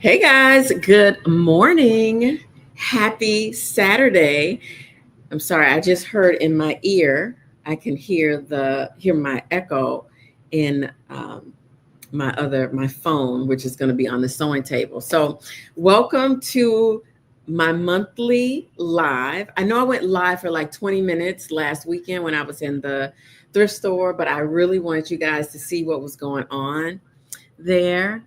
Hey guys, good morning. Happy Saturday. I'm sorry, I just heard in my ear, I can hear my echo in my phone, which is going to be on the sewing table. So, welcome to my monthly live. I know I went live for like 20 minutes last weekend when I was in the thrift store, but I really wanted you guys to see what was going on there.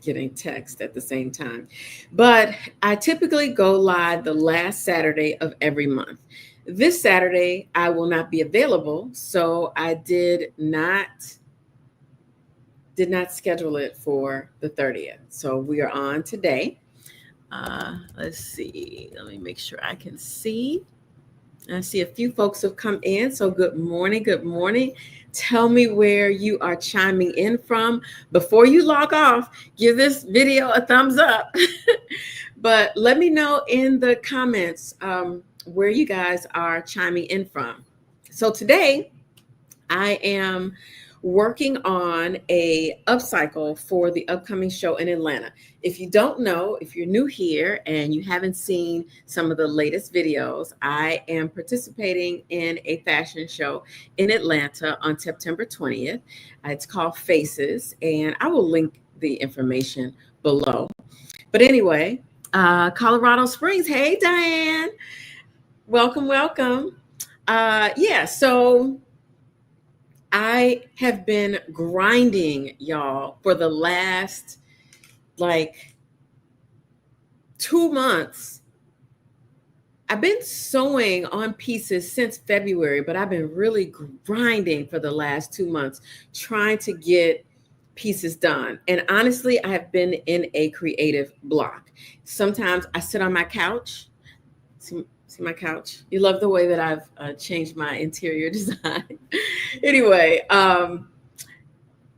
Getting text at the same time. But I typically go live the last Saturday of every month. This Saturday, I will not be available, so I did not schedule it for the 30th. So we are on today. Let's see. Let me make sure I can see. I see a few folks have come in. So good morning. Good morning. Tell me where you are chiming in from. Before you log off, give this video a thumbs up. But let me know in the comments where you guys are chiming in from. So today I am working on a upcycle for the upcoming show in Atlanta. If you don't know, if you're new here and you haven't seen some of the latest videos, I am participating in a fashion show in Atlanta on September 20th. It's called Faces, and I will link the information below. But anyway, Colorado Springs. Hey, Diane. Welcome, welcome. So I have been grinding, y'all, for the last like 2 months. I've been sewing on pieces since February, but I've been really grinding for the last 2 months, trying to get pieces done. And honestly, I have been in a creative block. Sometimes I sit on my couch. See my couch? You love the way that I've changed my interior design. Anyway,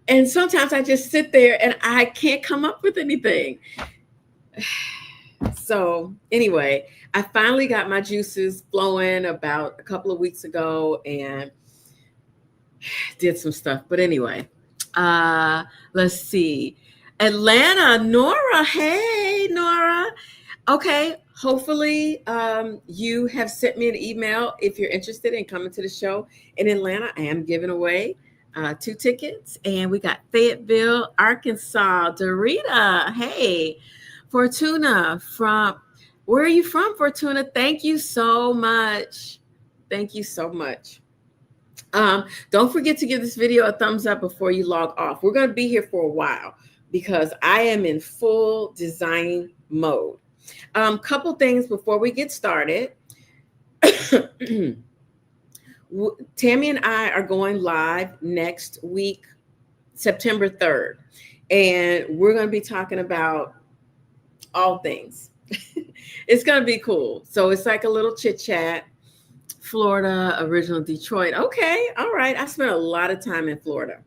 and sometimes I just sit there and I can't come up with anything. So anyway, I finally got my juices flowing about a couple of weeks ago and did some stuff. But anyway, let's see. Atlanta, Nora. Hey, Nora. Okay, hopefully you have sent me an email if you're interested in coming to the show in Atlanta. I am giving away 2 tickets, and we got Fayetteville, Arkansas. Dorita, hey. Fortuna where are you from, Fortuna? Thank you so much. Thank you so much. Don't forget to give this video a thumbs up before you log off. We're going to be here for a while because I am in full design mode. Couple things before we get started. Tammie and I are going live next week, September 3rd, and we're going to be talking about all things. It's going to be cool. So it's like a little chit chat. Florida, original Detroit. Okay, all right. I spent a lot of time in Florida.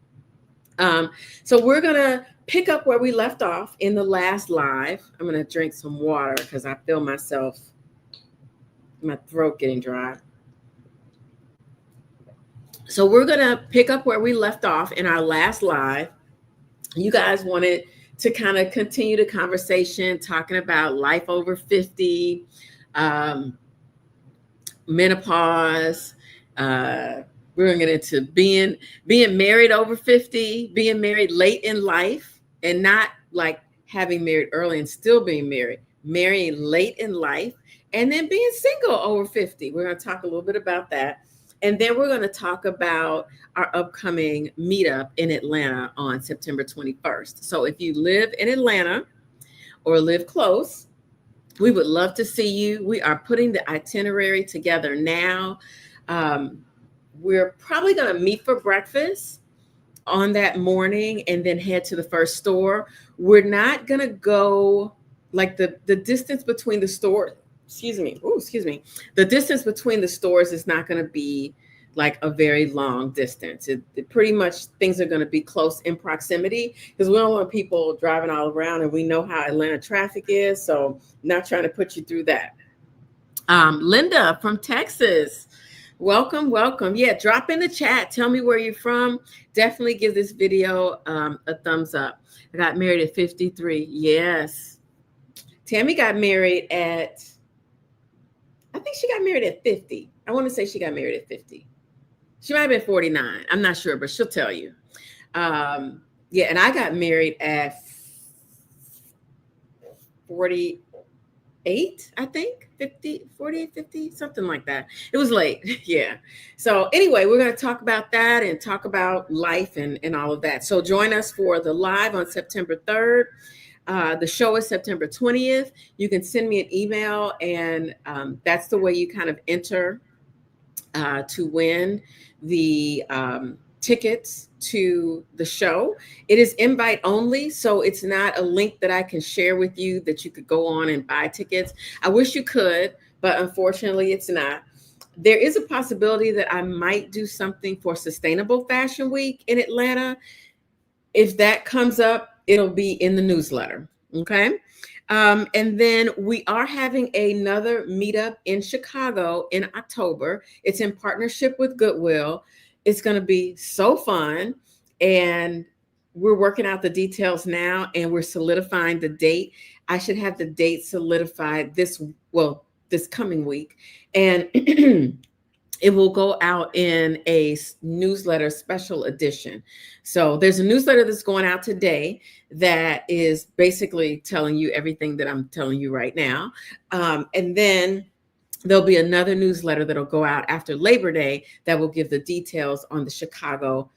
So we're going to pick up where we left off in the last live. I'm going to drink some water because I feel my throat getting dry. So we're going to pick up where we left off in our last live. You guys wanted to kind of continue the conversation, talking about life over 50, menopause. We're going to get into being married over 50, being married late in life, and not like having married early and still being married, marrying late in life, and then being single over 50. We're going to talk a little bit about that. And then we're going to talk about our upcoming meetup in Atlanta on September 21st. So if you live in Atlanta or live close, we would love to see you. We are putting the itinerary together now. We're probably going to meet for breakfast on that morning and then head to the first store. We're not going to go like the distance between the stores. Excuse me. The distance between the stores is not going to be like a very long distance. It pretty much things are going to be close in proximity because we don't want people driving all around, and we know how Atlanta traffic is. So not trying to put you through that. Linda from Texas. Welcome, welcome. Yeah, drop in the chat. Tell me where you're from. Definitely give this video a thumbs up. I got married at 53. Yes. Tammie got married at, I think she got married at 50. I want to say she got married at 50. She might have been 49. I'm not sure, but she'll tell you. Yeah, and I got married at 48, I think. 50, 48, 50, something like that. It was late. Yeah. So anyway, we're going to talk about that and talk about life and all of that. So join us for the live on September 3rd. The show is September 20th. You can send me an email, and that's the way you kind of enter to win the tickets to the show. It is invite only, so it's not a link that I can share with you that you could go on and buy tickets. I wish you could, but unfortunately it's not. There is a possibility that I might do something for Sustainable Fashion Week in Atlanta. If that comes up, it'll be in the newsletter. Okay. And then we are having another meetup in Chicago in October. It's in partnership with Goodwill. It's going to be so fun. And we're working out the details now, and we're solidifying the date. I should have the date solidified this coming week. And it will go out in a newsletter special edition. So there's a newsletter that's going out today that is basically telling you everything that I'm telling you right now. And then there'll be another newsletter that'll go out after Labor Day that will give the details on the Chicago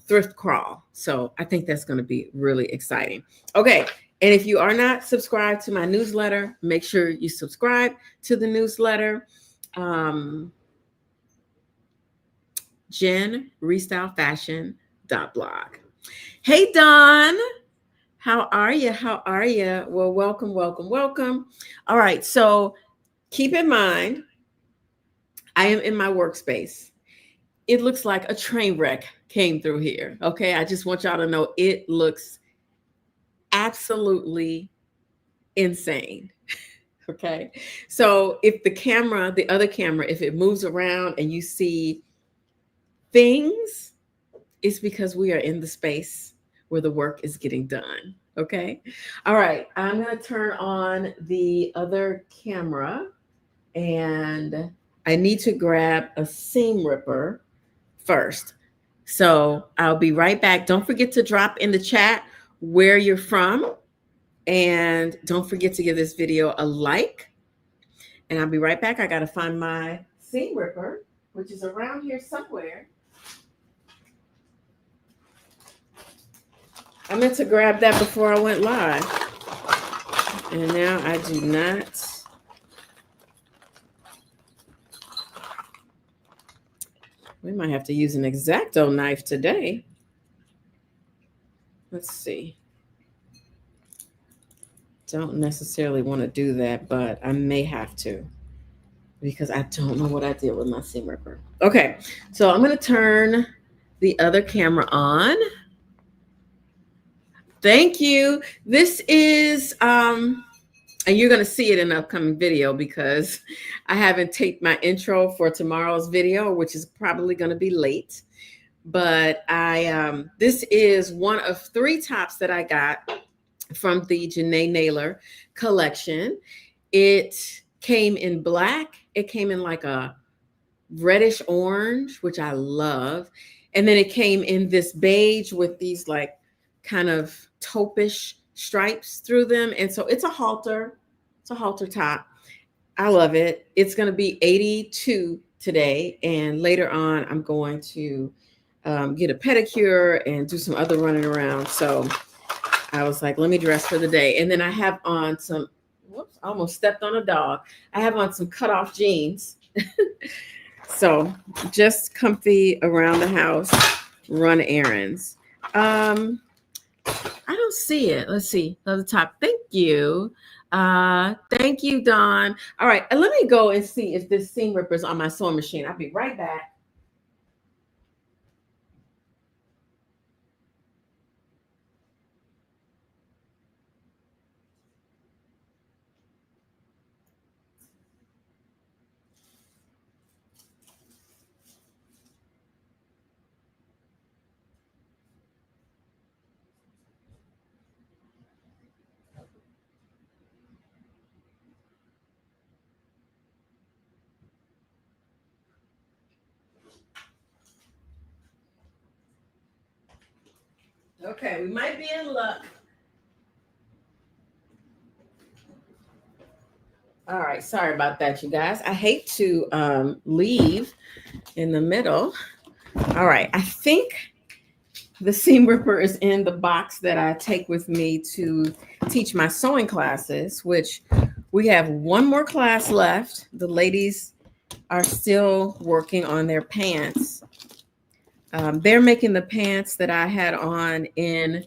thrift crawl. So I think that's going to be really exciting. Okay. And if you are not subscribed to my newsletter, make sure you subscribe to the newsletter. JenRestylefashion.blog. Hey, Don. How are you? How are you? Well, welcome, welcome, welcome. All right. So keep in mind, I am in my workspace. It looks like a train wreck came through here. Okay. I just want y'all to know it looks absolutely insane. Okay. So if the other camera, if it moves around and you see things, it's because we are in the space where the work is getting done. Okay. All right. I'm going to turn on the other camera, and I need to grab a seam ripper first. So I'll be right back. Don't forget to drop in the chat where you're from, and don't forget to give this video a like. And I'll be right back. I got to find my seam ripper, which is around here somewhere. I meant to grab that before I went live, and now I do not. We might have to use an X-Acto knife today. Let's see. Don't necessarily want to do that, but I may have to because I don't know what I did with my seam ripper. Okay, so I'm going to turn the other camera on. Thank you. This is, and you're going to see it in the upcoming video because I haven't taped my intro for tomorrow's video, which is probably going to be late. But this is one of 3 tops that I got from the Janae Naylor collection. It came in black. It came in like a reddish orange, which I love. And then it came in this beige with these like kind of taupish stripes through them. And so it's a halter. It's a halter top. I love it. It's going to be 82 today. And later on, I'm going to get a pedicure and do some other running around. So I was like, let me dress for the day. And then I have on some, whoops, I almost stepped on a dog. I have on some cutoff jeans. So just comfy around the house, run errands. I don't see it. Let's see. On the top. Thank you. Thank you, Dawn. All right. And let me go and see if this seam ripper is on my sewing machine. I'll be right back. Okay, we might be in luck. All right, sorry about that, you guys. I hate to leave in the middle. All right, I think the seam ripper is in the box that I take with me to teach my sewing classes, which we have one more class left. The ladies are still working on their pants. They're making the pants that I had on in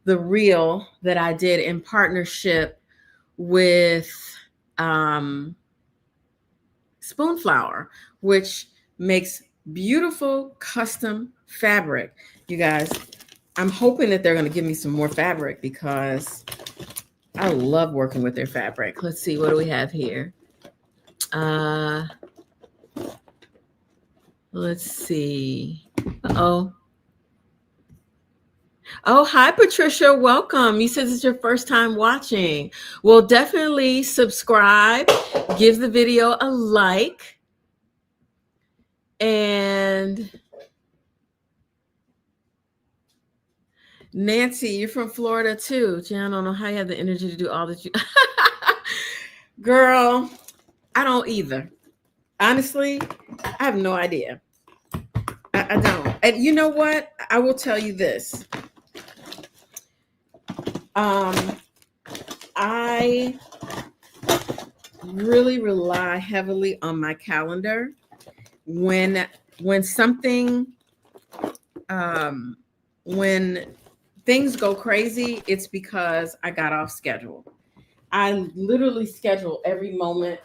the reel that I did in partnership with Spoonflower, which makes beautiful custom fabric. You guys, I'm hoping that they're going to give me some more fabric because I love working with their fabric. Let's see, what do we have here? Let's see. Oh, hi, Patricia. Welcome. You said this is your first time watching. Well, definitely subscribe, give the video a like, and Nancy, you're from Florida too. Jan, I don't know how you have the energy to do all that you. Girl, I don't either. Honestly, I have no idea. I don't. And you know what? I will tell you this. I really rely heavily on my calendar when something when things go crazy. It's because I got off schedule. I literally schedule every moment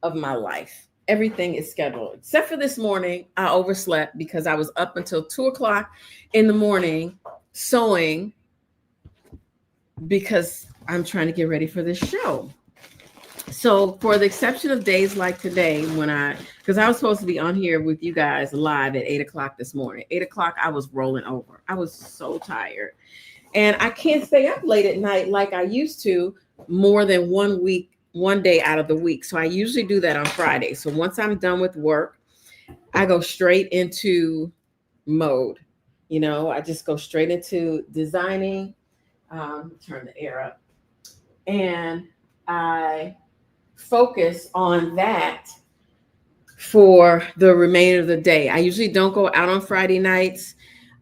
of my life. Everything is scheduled except for this morning. I overslept because I was up until 2:00 in the morning sewing because I'm trying to get ready for this show. So for the exception of days like today, because I was supposed to be on here with you guys live at 8:00 this morning. 8:00, I was rolling over. I was so tired. And I can't stay up late at night like I used to more than 1 day out of the week. So I usually do that on Friday. So once I'm done with work, I go straight into mode. I just go straight into designing. Turn the air up. And I focus on that for the remainder of the day. I usually don't go out on Friday nights.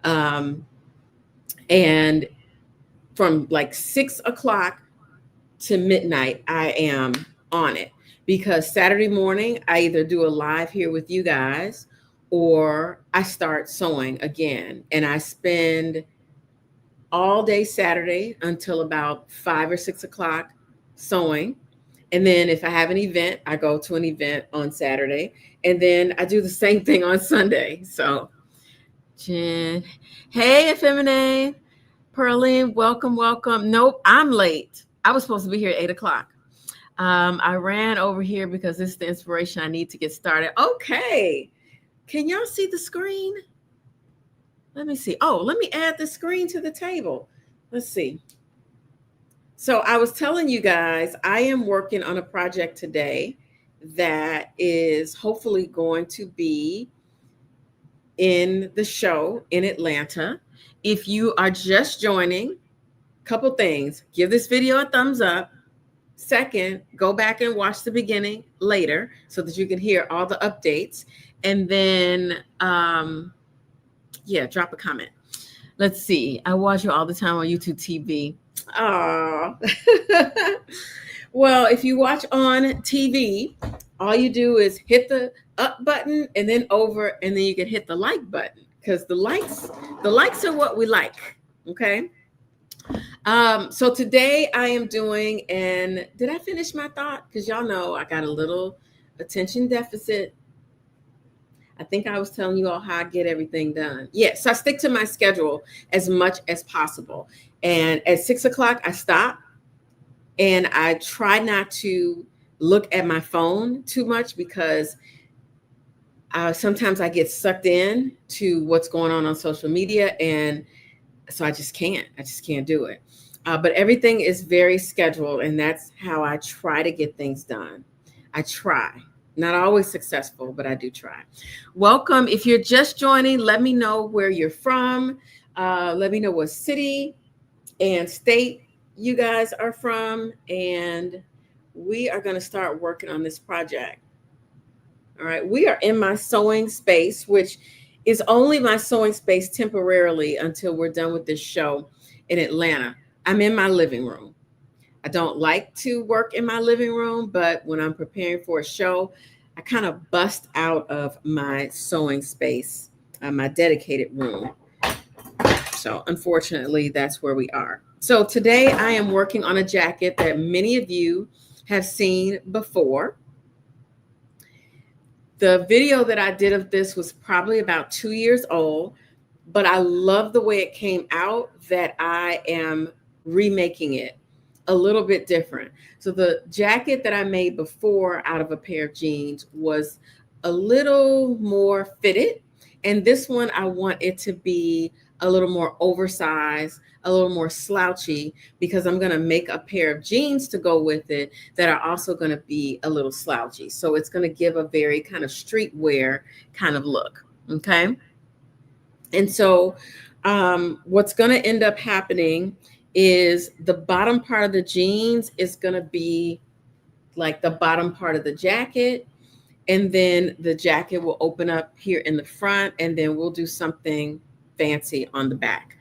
And from like 6:00 to midnight, I am on it because Saturday morning, I either do a live here with you guys or I start sewing again. And I spend all day Saturday until about 5 or 6:00 sewing. And then if I have an event, I go to an event on Saturday. And then I do the same thing on Sunday. So, Jen, hey, Effeminate. Pearline, welcome. Nope, I'm late. I was supposed to be here at 8:00. I ran over here because this is the inspiration I need to get started. Okay. Can y'all see the screen? Let me see. Oh, let me add the screen to the table. Let's see. So I was telling you guys, I am working on a project today that is hopefully going to be in the show in Atlanta. If you are just joining, couple things. Give this video a thumbs up. Second, go back and watch the beginning later so that you can hear all the updates. And then, drop a comment. Let's see. I watch you all the time on YouTube TV. Oh, well, if you watch on TV, all you do is hit the up button and then over, and then you can hit the like button because the likes are what we like. Okay. So today I am doing, and did I finish my thought? Because y'all know I got a little attention deficit. I think I was telling you all how I get everything done. Yes, so I stick to my schedule as much as possible. And at 6:00, I stop and I try not to look at my phone too much because sometimes I get sucked in to what's going on social media. And so I just can't do it. But everything is very scheduled, and that's how I try to get things done. I try. Not always successful, but I do try. Welcome. If you're just joining, let me know where you're from. Let me know what city and state you guys are from. And we are going to start working on this project. All right. We are in my sewing space, which is only my sewing space temporarily until we're done with this show in Atlanta. I'm in my living room. I don't like to work in my living room, but when I'm preparing for a show, I kind of bust out of my sewing space, my dedicated room. So unfortunately, that's where we are. So today I am working on a jacket that many of you have seen before. The video that I did of this was probably about 2 years old, but I love the way it came out that I am remaking it a little bit different. So the jacket that I made before out of a pair of jeans was a little more fitted. And this one, I want it to be a little more oversized, a little more slouchy, because I'm going to make a pair of jeans to go with it that are also going to be a little slouchy. So it's going to give a very kind of streetwear kind of look. Okay. And so what's going to end up happening is the bottom part of the jeans is going to be like the bottom part of the jacket. And then the jacket will open up here in the front, and then we'll do something fancy on the back.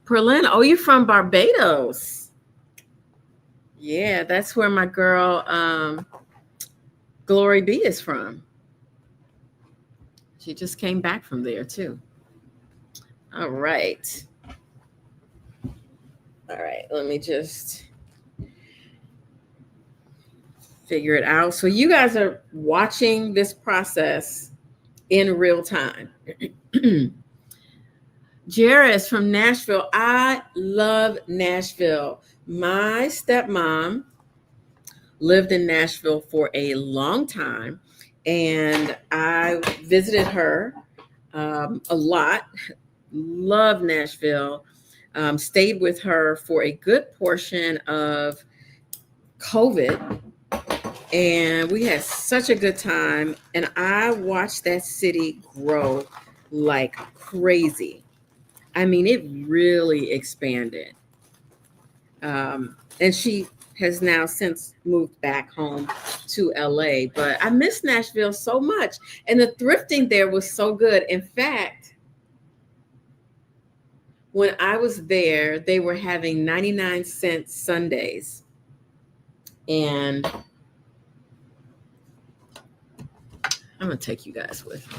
Perlin, oh, you're from Barbados. Yeah, that's where my girl Glory B is from. She just came back from there too. All right. All right, let me just figure it out. So you guys are watching this process in real time. Jairus from Nashville. I love Nashville. My stepmom lived in Nashville for a long time, and I visited her a lot. Love Nashville. Stayed with her for a good portion of COVID, and we had such a good time. And I watched that city grow like crazy. I mean, it really expanded. And she has now since moved back home to LA, but I miss Nashville so much. And the thrifting there was so good. In fact, when I was there, they were having 99-cent Sundays. And I'm going to take you guys with me.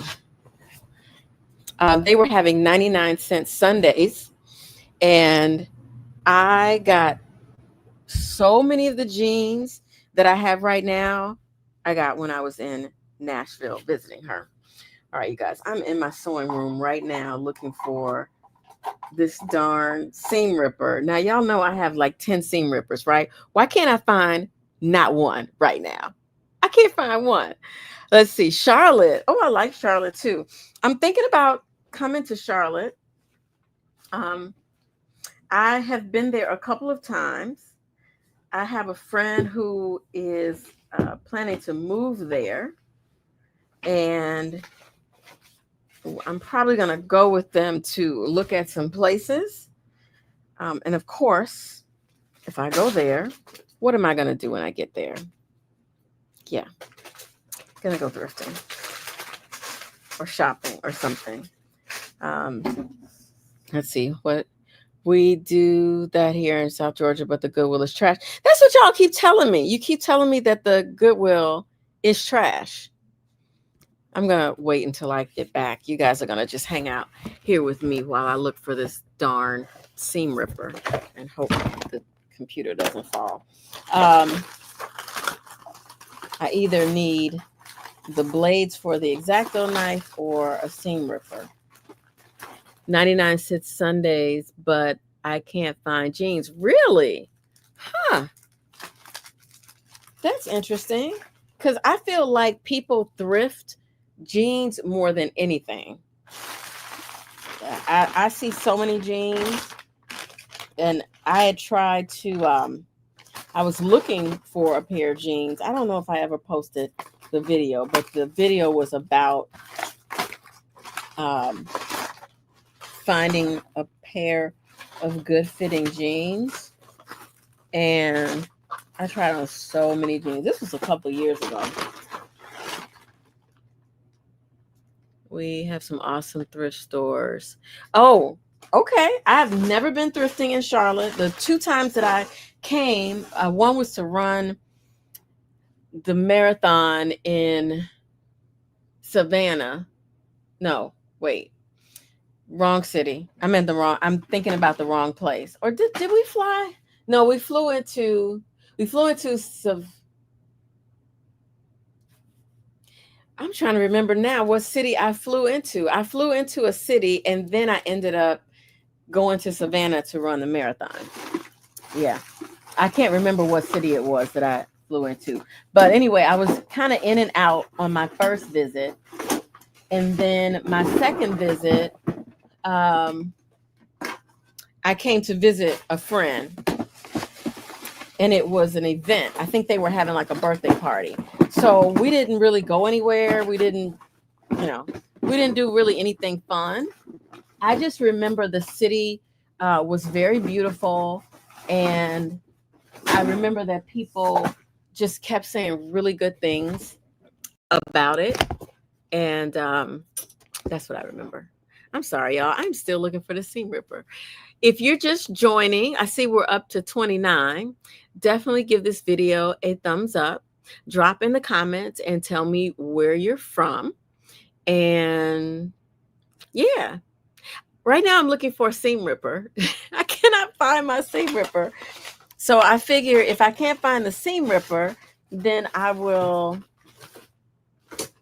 They were having 99-cent Sundays, and I got so many of the jeans that I have right now, I got when I was in Nashville visiting her. All right, you guys, I'm in my sewing room right now looking for this darn seam ripper. Now, y'all know I have like 10 seam rippers, right? Why can't I find not one right now? I can't find one. Let's see, Charlotte. Oh, I like Charlotte too. I'm thinking about coming to Charlotte. I have been there a couple of times. I have a friend who is planning to move there, and I'm probably going to go with them to look at some places. And of course, if I go there, what am I going to do when I get there? Yeah, going to go thrifting or shopping or something. Let's see what we do that here in South Georgia, but the Goodwill is trash. That's what y'all keep telling me. You keep telling me that the Goodwill is trash. I'm going to wait until I get back. You guys are going to just hang out here with me while I look for this darn seam ripper and hope the computer doesn't fall. I either need the blades for the X-Acto knife or a seam ripper. 99-cent Sundays, but I can't find jeans. Really? Huh. That's interesting, because I feel like people thrift jeans more than anything. I see so many jeans, and I had tried to, I was looking for a pair of jeans. I don't know if I ever posted the video, but the video was about finding a pair of good fitting jeans. And I tried on so many jeans. This was a couple years ago. We have some awesome thrift stores. Oh, okay. I've never been thrifting in Charlotte. The 2 times that I came, one was to run the marathon in Savannah. No, wait. Wrong city. I'm thinking about the wrong place. Or did we fly? No, we flew into I'm trying to remember now what city I flew into. I flew into a city and then I ended up going to Savannah to run the marathon. Yeah. I can't remember what city it was that I flew into. But anyway, I was kind of in and out on my first visit. And then my second visit, I came to visit a friend. And it was an event. I think they were having like a birthday party. So we didn't really go anywhere. We didn't do really anything fun. I just remember the city was very beautiful. And I remember that people just kept saying really good things about it. And that's what I remember. I'm sorry, y'all. I'm still looking for the seam ripper. If you're just joining, I see we're up to 29. Definitely give this video a thumbs up. Drop in the comments and tell me where you're from. And yeah, right now I'm looking for a seam ripper. I cannot find my seam ripper. So I figure if I can't find the seam ripper, then I will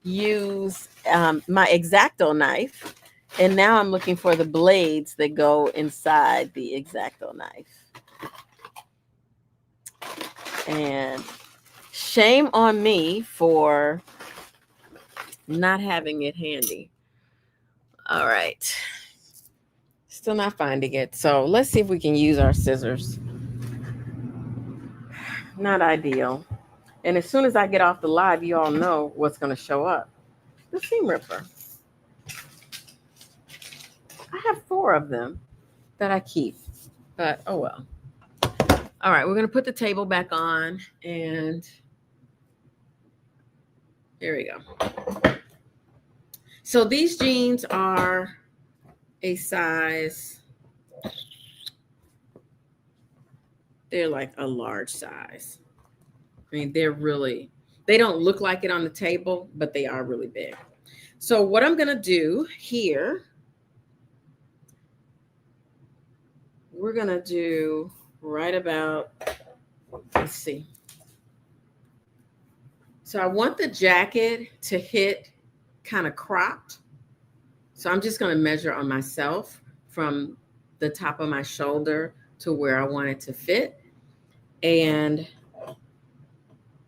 use my X-Acto knife. And now I'm looking for the blades that go inside the X-Acto knife. And shame on me for not having it handy. All right. Still not finding it. So let's see if we can use our scissors. Not ideal. And as soon as I get off the live, you all know what's going to show up. The seam ripper. I have 4 of them that I keep, but oh well. All right, we're going to put the table back on, and there we go. So these jeans are a size, they're like a large size. I mean, they don't look like it on the table, but they are really big. So what I'm going to do here, we're going to do right about, let's see. So I want the jacket to hit kind of cropped. So I'm just going to measure on myself from the top of my shoulder to where I want it to fit. And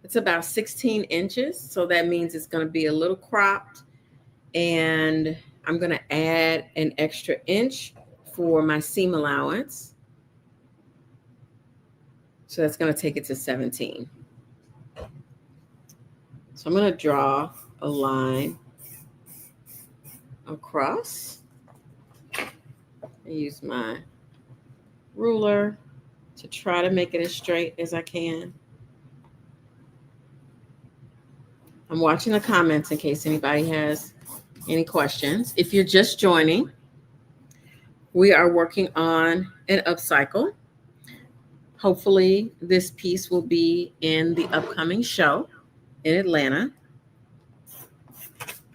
it's about 16 inches. So that means it's going to be a little cropped. And I'm going to add an extra inch for my seam allowance. So that's going to take it to 17. So I'm going to draw a line across and use my ruler to try to make it as straight as I can. I'm watching the comments in case anybody has any questions. If you're just joining, we are working on an upcycle. Hopefully this piece will be in the upcoming show in Atlanta.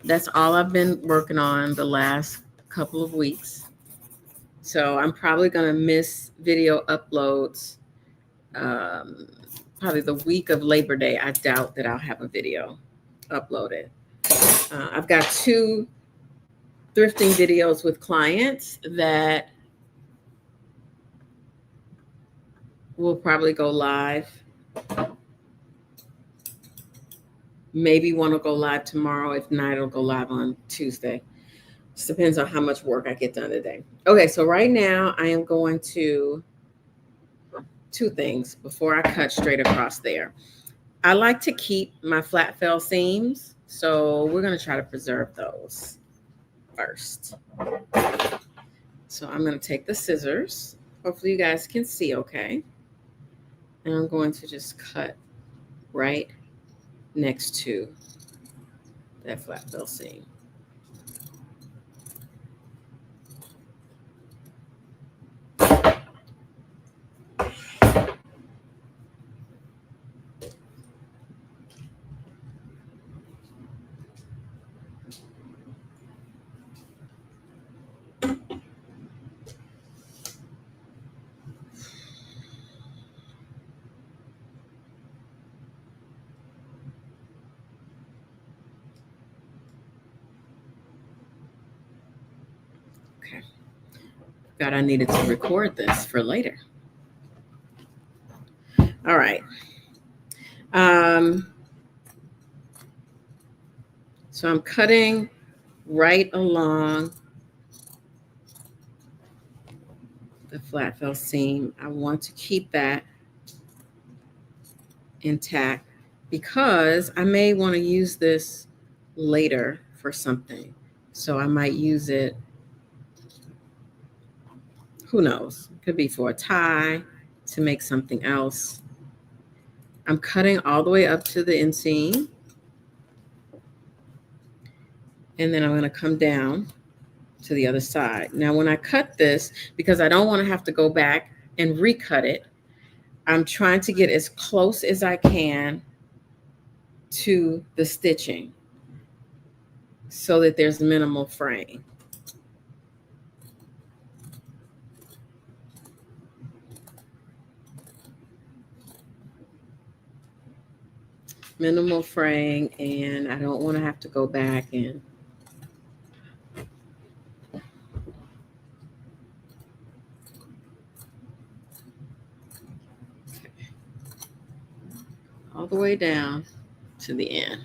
That's all I've been working on the last couple of weeks. So I'm probably going to miss video uploads probably the week of Labor Day. I doubt that I'll have a video uploaded. I've got 2 thrifting videos with clients that will probably go live. Maybe one will go live tomorrow. If not, it'll go live on Tuesday. Just depends on how much work I get done today. Okay, so right now I am going to 2 things before I cut straight across there. I like to keep my flat fell seams, so we're going to try to preserve those first. So I'm going to take the scissors. Hopefully you guys can see okay. And I'm going to just cut right next to that flat fell seam. Okay. Forgot I needed to record this for later. All right. So I'm cutting right along the flat fell seam. I want to keep that intact because I may want to use this later for something. So I might use it, who knows, could be for a tie, to make something else. I'm cutting all the way up to the inseam. And then I'm going to come down to the other side. Now, when I cut this, because I don't want to have to go back and recut it, I'm trying to get as close as I can to the stitching so that there's minimal fraying. Minimal fraying, and I don't want to have to go back and all the way down to the end.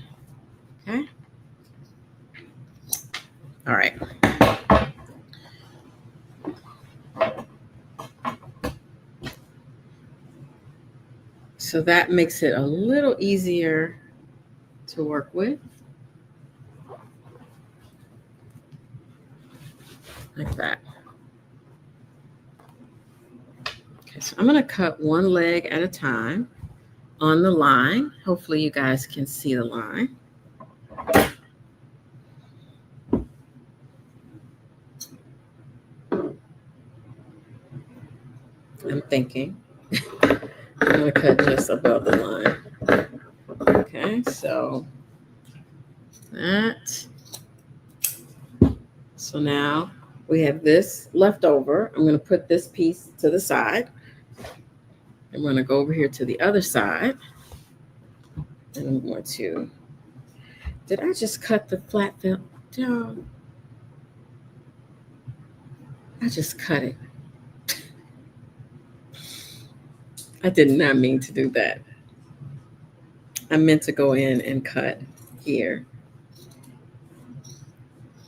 Okay. All right. So that makes it a little easier to work with. Like that. Okay, so I'm going to cut one leg at a time on the line. Hopefully you guys can see the line. I'm thinking I'm going to cut just above the line. Okay, so that. So now we have this left over. I'm going to put this piece to the side. I'm going to go over here to the other side. And I'm going to, did I just cut the flat fill down? I just cut it. I did not mean to do that. I meant to go in and cut here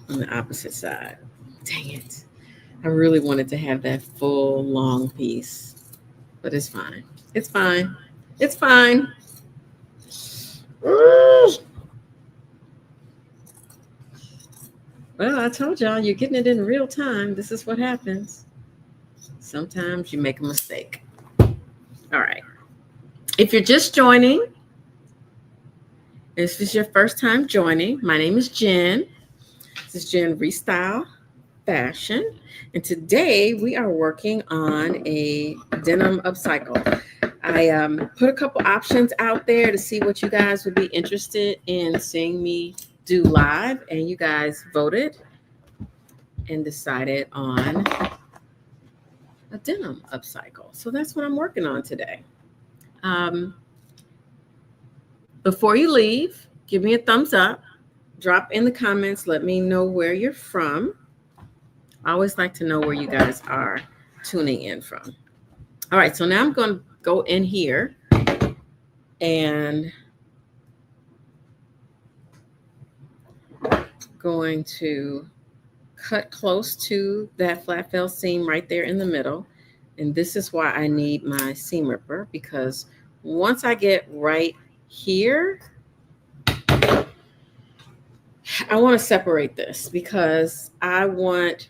on the opposite side. Dang it. I really wanted to have that full long piece, but it's fine. It's fine. It's fine. Well, I told y'all, you're getting it in real time. This is what happens. Sometimes you make a mistake. All right. If you're just joining, this is your first time joining, my name is Jen. This is Jen Restyle Fashion. And today we are working on a denim upcycle. I put a couple options out there to see what you guys would be interested in seeing me do live. And you guys voted and decided on a denim upcycle. So that's what I'm working on today. Before you leave, give me a thumbs up. Drop in the comments. Let me know where you're from. I always like to know where you guys are tuning in from. All right, so now I'm going to go in here and going to cut close to that flat fell seam right there in the middle. And this is why I need my seam ripper, because once I get right here, I want to separate this because I want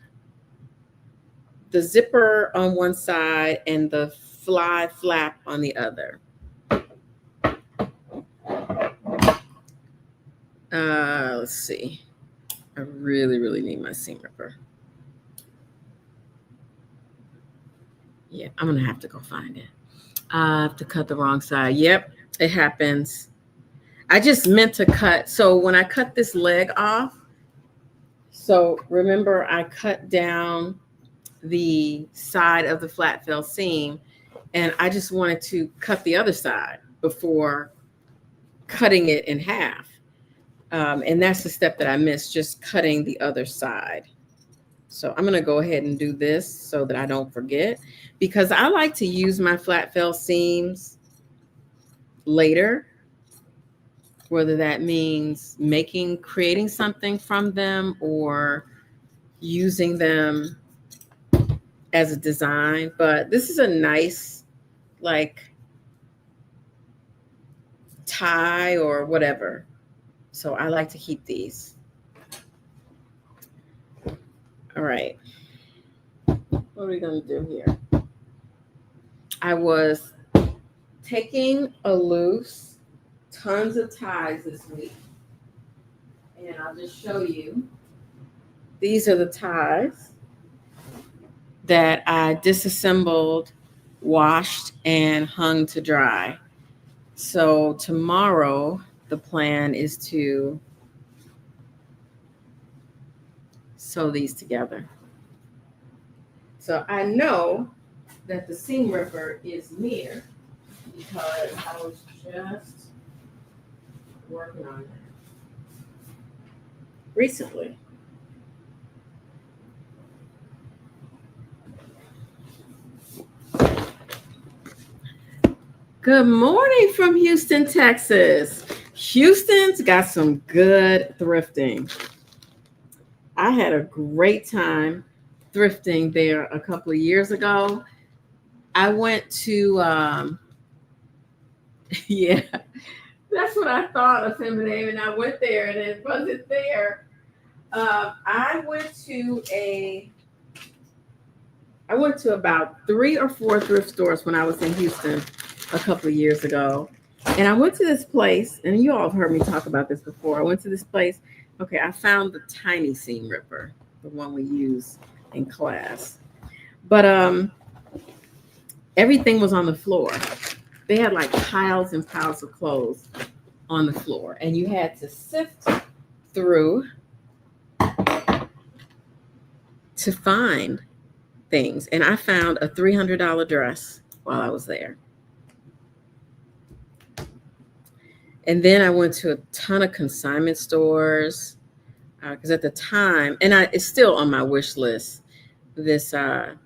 the zipper on one side and the fly flap on the other. Let's see. I really, really need my seam ripper. Yeah, I'm going to have to go find it. I have to cut the wrong side. Yep, it happens. I just meant to cut. So when I cut this leg off, so remember I cut down the side of the flat fell seam, and I just wanted to cut the other side before cutting it in half. And that's the step that I missed, just cutting the other side. So I'm going to go ahead and do this so that I don't forget, because I like to use my flat fell seams later, whether that means creating something from them or using them as a design. But this is a nice, like, tie or whatever. So I like to keep these. All right. What are we going to do here? I was taking a loose, tons of ties this week. And I'll just show you. These are the ties that I disassembled, washed, and hung to dry. So tomorrow, the plan is to sew these together. So I know that the seam ripper is near because I was just working on it recently. Good morning from Houston, Texas. Houston's got some good thrifting. I had a great time thrifting there a couple of years ago. I went to, yeah, that's what I thought of Feminine, and I went there and it wasn't there. I went to about 3 or 4 thrift stores when I was in Houston a couple of years ago. And I went to this place, and you all have heard me talk about this before. I went to this place. Okay, I found the tiny seam ripper, the one we use in class. But everything was on the floor. They had like piles and piles of clothes on the floor, and you had to sift through to find things. And I found a $300 dress while I was there. And then I went to a ton of consignment stores because at the time, and it's still on my wish list, it's a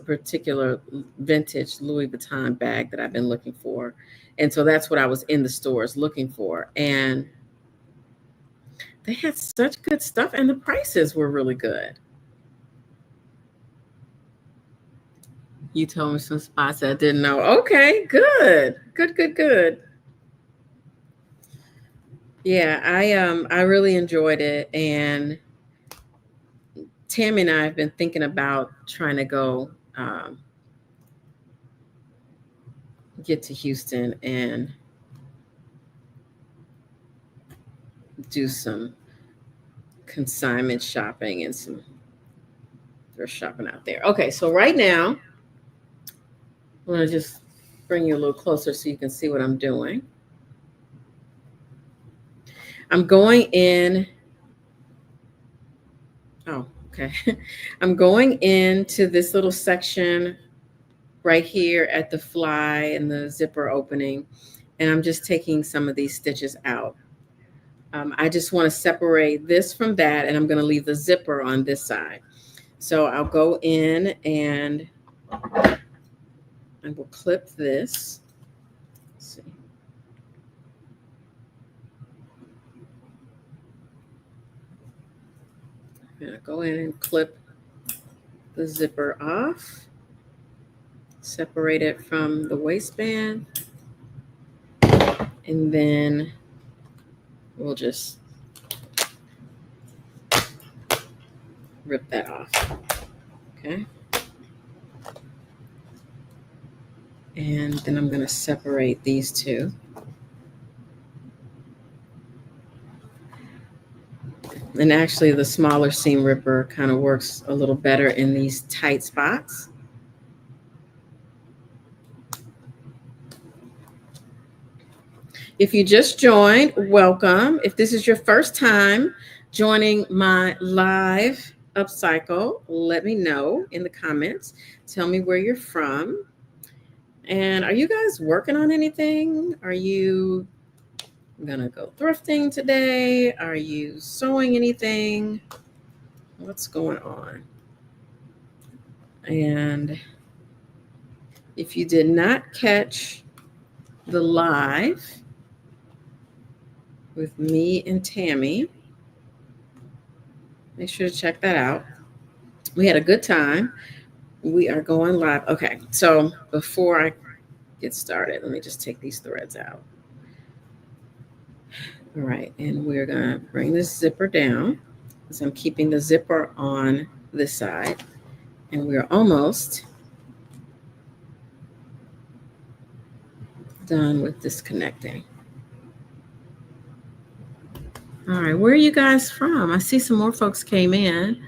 particular vintage Louis Vuitton bag that I've been looking for. And so that's what I was in the stores looking for. And they had such good stuff, and the prices were really good. You told me some spots I didn't know. Okay, good. Good. Yeah, I really enjoyed it, and Tammie and I have been thinking about trying to go get to Houston and do some consignment shopping and some thrift shopping out there. Okay, so right now, I'm going to just bring you a little closer so you can see what I'm doing. I'm going in. Oh, okay. I'm going into this little section right here at the fly and the zipper opening, and I'm just taking some of these stitches out. I just want to separate this from that, and I'm going to leave the zipper on this side. So I'll go in and we'll clip this. Let's see. I'm going to go in and clip the zipper off, separate it from the waistband. And then we'll just rip that off. Okay. And then I'm going to separate these two. And actually, the smaller seam ripper kind of works a little better in these tight spots. If you just joined, welcome. If this is your first time joining my live Upcycle, let me know in the comments. Tell me where you're from. And are you guys working on anything? Are you gonna go thrifting today? Are you sewing anything? What's going on? And if you did not catch the live with me and Tammie, make sure to check that out. We had a good time. We are going live. Okay, so before I get started, let me just take these threads out. All right, and we're gonna bring this zipper down because I'm keeping the zipper on this side, and we're almost done with disconnecting. All right, where are you guys from? I see some more folks came in.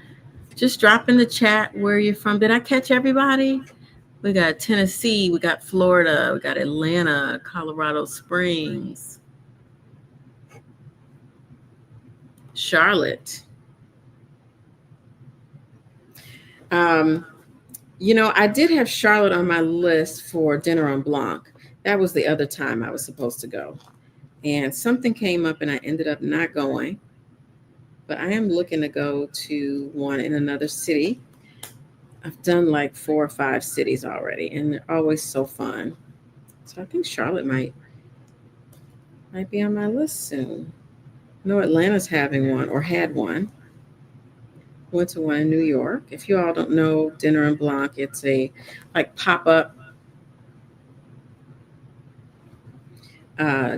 Just drop in the chat where you're from. Did I catch everybody? We got Tennessee, we got Florida, we got Atlanta, Colorado Springs, Charlotte. I did have Charlotte on my list for dinner on Blanc. That was the other time I was supposed to go. And something came up and I ended up not going. But I am looking to go to one in another city. I've done like 4 or 5 cities already, and they're always so fun. So I think Charlotte might be on my list soon. I know Atlanta's having one or had one. Went to one in New York. If you all don't know Dinner and Blanc, it's a like pop-up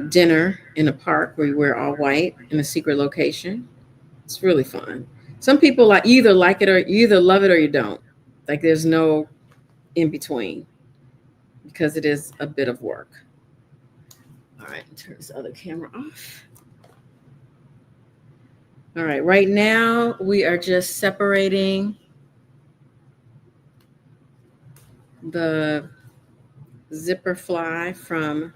dinner in a park where you wear all white in a secret location. It's really fun. Some people you either like it or you either love it or you don't. Like there's no in between because it is a bit of work. All right, turn this other camera off. All right, right now we are just separating the zipper fly from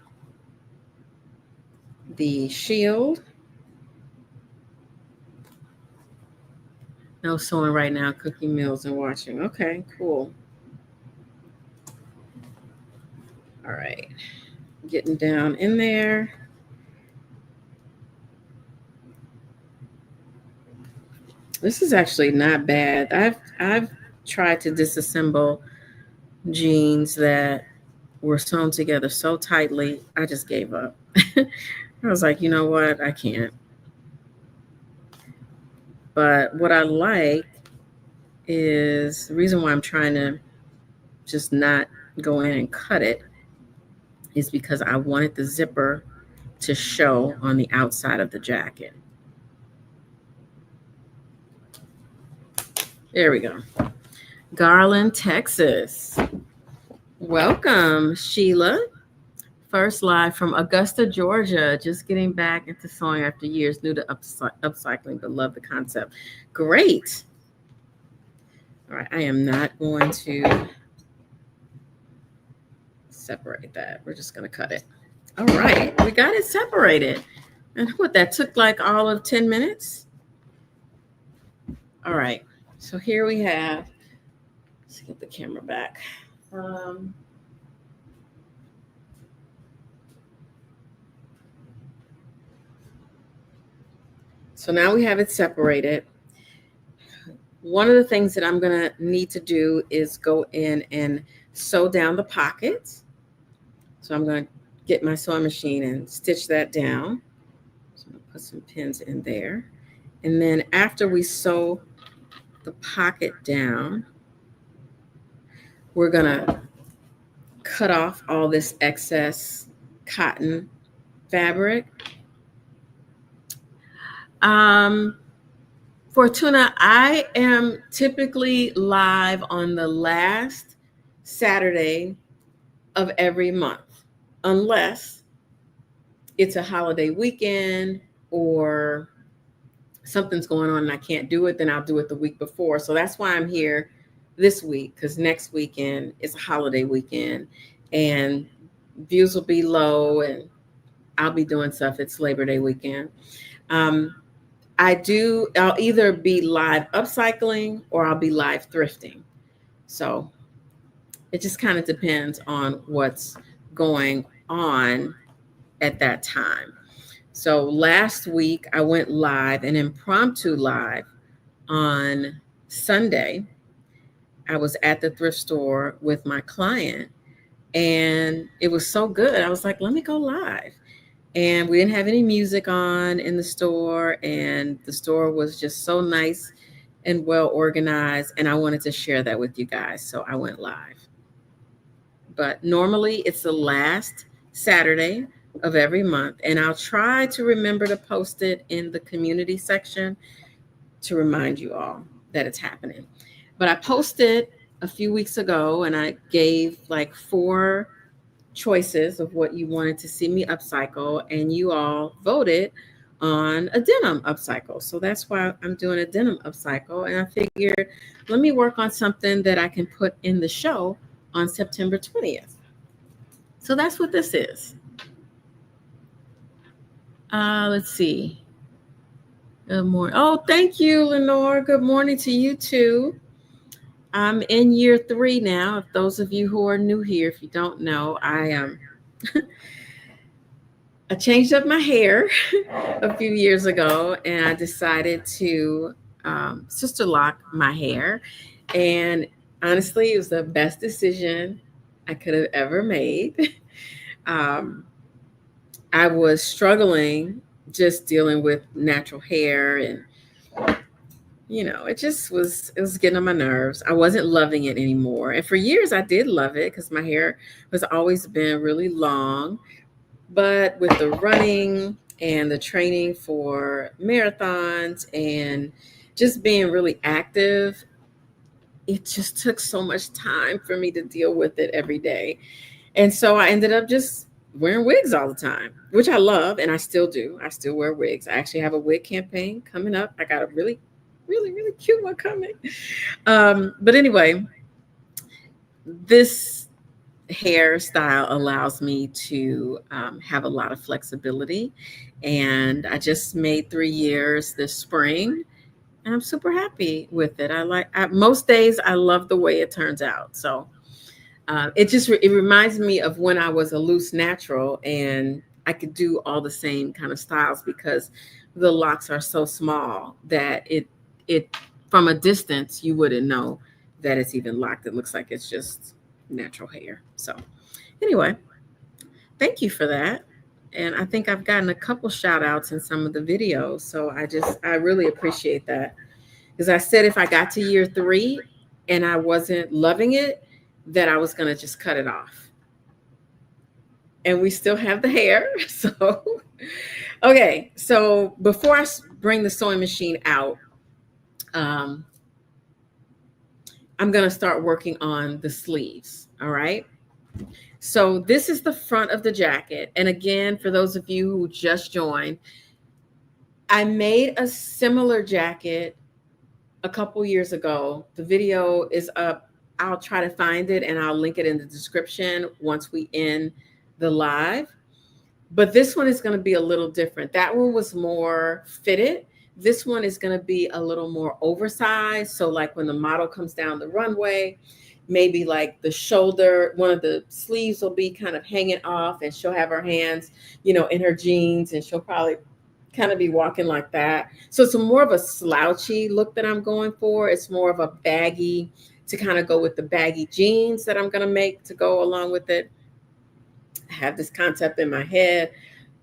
the shield. No sewing right now, cooking meals and watching. Okay, cool. All right, getting down in there. This is actually not bad. I've tried to disassemble jeans that were sewn together so tightly, I just gave up. I was like, you know what? I can't. But what I like is the reason why I'm trying to just not go in and cut it is because I wanted the zipper to show on the outside of the jacket. There we go. Garland, Texas. Welcome, Sheila. First live from Augusta, Georgia. Just getting back into sewing after years, new to upcycling, but love the concept. Great. All right, I am not going to separate that. We're just going to cut it. All right, we got it separated. And what, that took like all of 10 minutes? All right, so here we have, let's get the camera back. So now we have it separated. One of the things that I'm going to need to do is go in and sew down the pockets. So I'm going to get my sewing machine and stitch that down. So I'm going to put some pins in there. And then after we sew the pocket down, we're going to cut off all this excess cotton fabric. Fortuna, I am typically live on the last Saturday of every month, unless it's a holiday weekend or something's going on and I can't do it, then I'll do it the week before. So that's why I'm here this week, because next weekend is a holiday weekend and views will be low and I'll be doing stuff. It's Labor Day weekend. I'll either be live upcycling or I'll be live thrifting. So it just kind of depends on what's going on at that time. So last week I went live, an impromptu live on Sunday. I was at the thrift store with my client and it was so good. I was like, let me go live. And we didn't have any music on in the store, and the store was just so nice and well organized, and I wanted to share that with you guys, so I went live. But normally it's the last Saturday of every month, and I'll try to remember to post it in the community section to remind you all that it's happening. But I posted a few weeks ago and I gave like 4 choices of what you wanted to see me upcycle, and you all voted on a denim upcycle. So that's why I'm doing a denim upcycle. And I figured, let me work on something that I can put in the show on September 20th. So that's what this is. Let's see. Good morning. Oh, thank you, Lenore. Good morning to you too. I'm in year 3 now. If those of you who are new here, if you don't know, I changed up my hair a few years ago, and I decided to sister lock my hair. And honestly, it was the best decision I could have ever made. I was struggling just dealing with natural hair, and it was getting on my nerves. I wasn't loving it anymore. And for years I did love it because my hair has always been really long. But with the running and the training for marathons and just being really active, it just took so much time for me to deal with it every day. And so I ended up just wearing wigs all the time, which I love, and I still do. I still wear wigs. I actually have a wig campaign coming up. I got a really, really, really cute one coming. But anyway, this hairstyle allows me to have a lot of flexibility. And I just made 3 years this spring, and I'm super happy with it. Most days I love the way it turns out. So it reminds me of when I was a loose natural and I could do all the same kind of styles because the locks are so small that it from a distance you wouldn't know that it's even locked. It looks like it's just natural hair. So anyway, thank you for that. And I think I've gotten a couple shout outs in some of the videos. So I really appreciate that. Because I said if I got to year 3 and I wasn't loving it, that I was going to just cut it off. And we still have the hair. So, okay. So before I bring the sewing machine out, I'm going to start working on the sleeves. All right. So this is the front of the jacket. And again, for those of you who just joined, I made a similar jacket a couple years ago. The video is up. I'll try to find it and I'll link it in the description once we end the live. But this one is going to be a little different. That one was more fitted. This one is going to be a little more oversized. So like when the model comes down the runway, maybe like the shoulder, one of the sleeves will be kind of hanging off and she'll have her hands, in her jeans, and she'll probably kind of be walking like that. So it's more of a slouchy look that I'm going for. It's more of a baggy to kind of go with the baggy jeans that I'm going to make to go along with it. I have this concept in my head,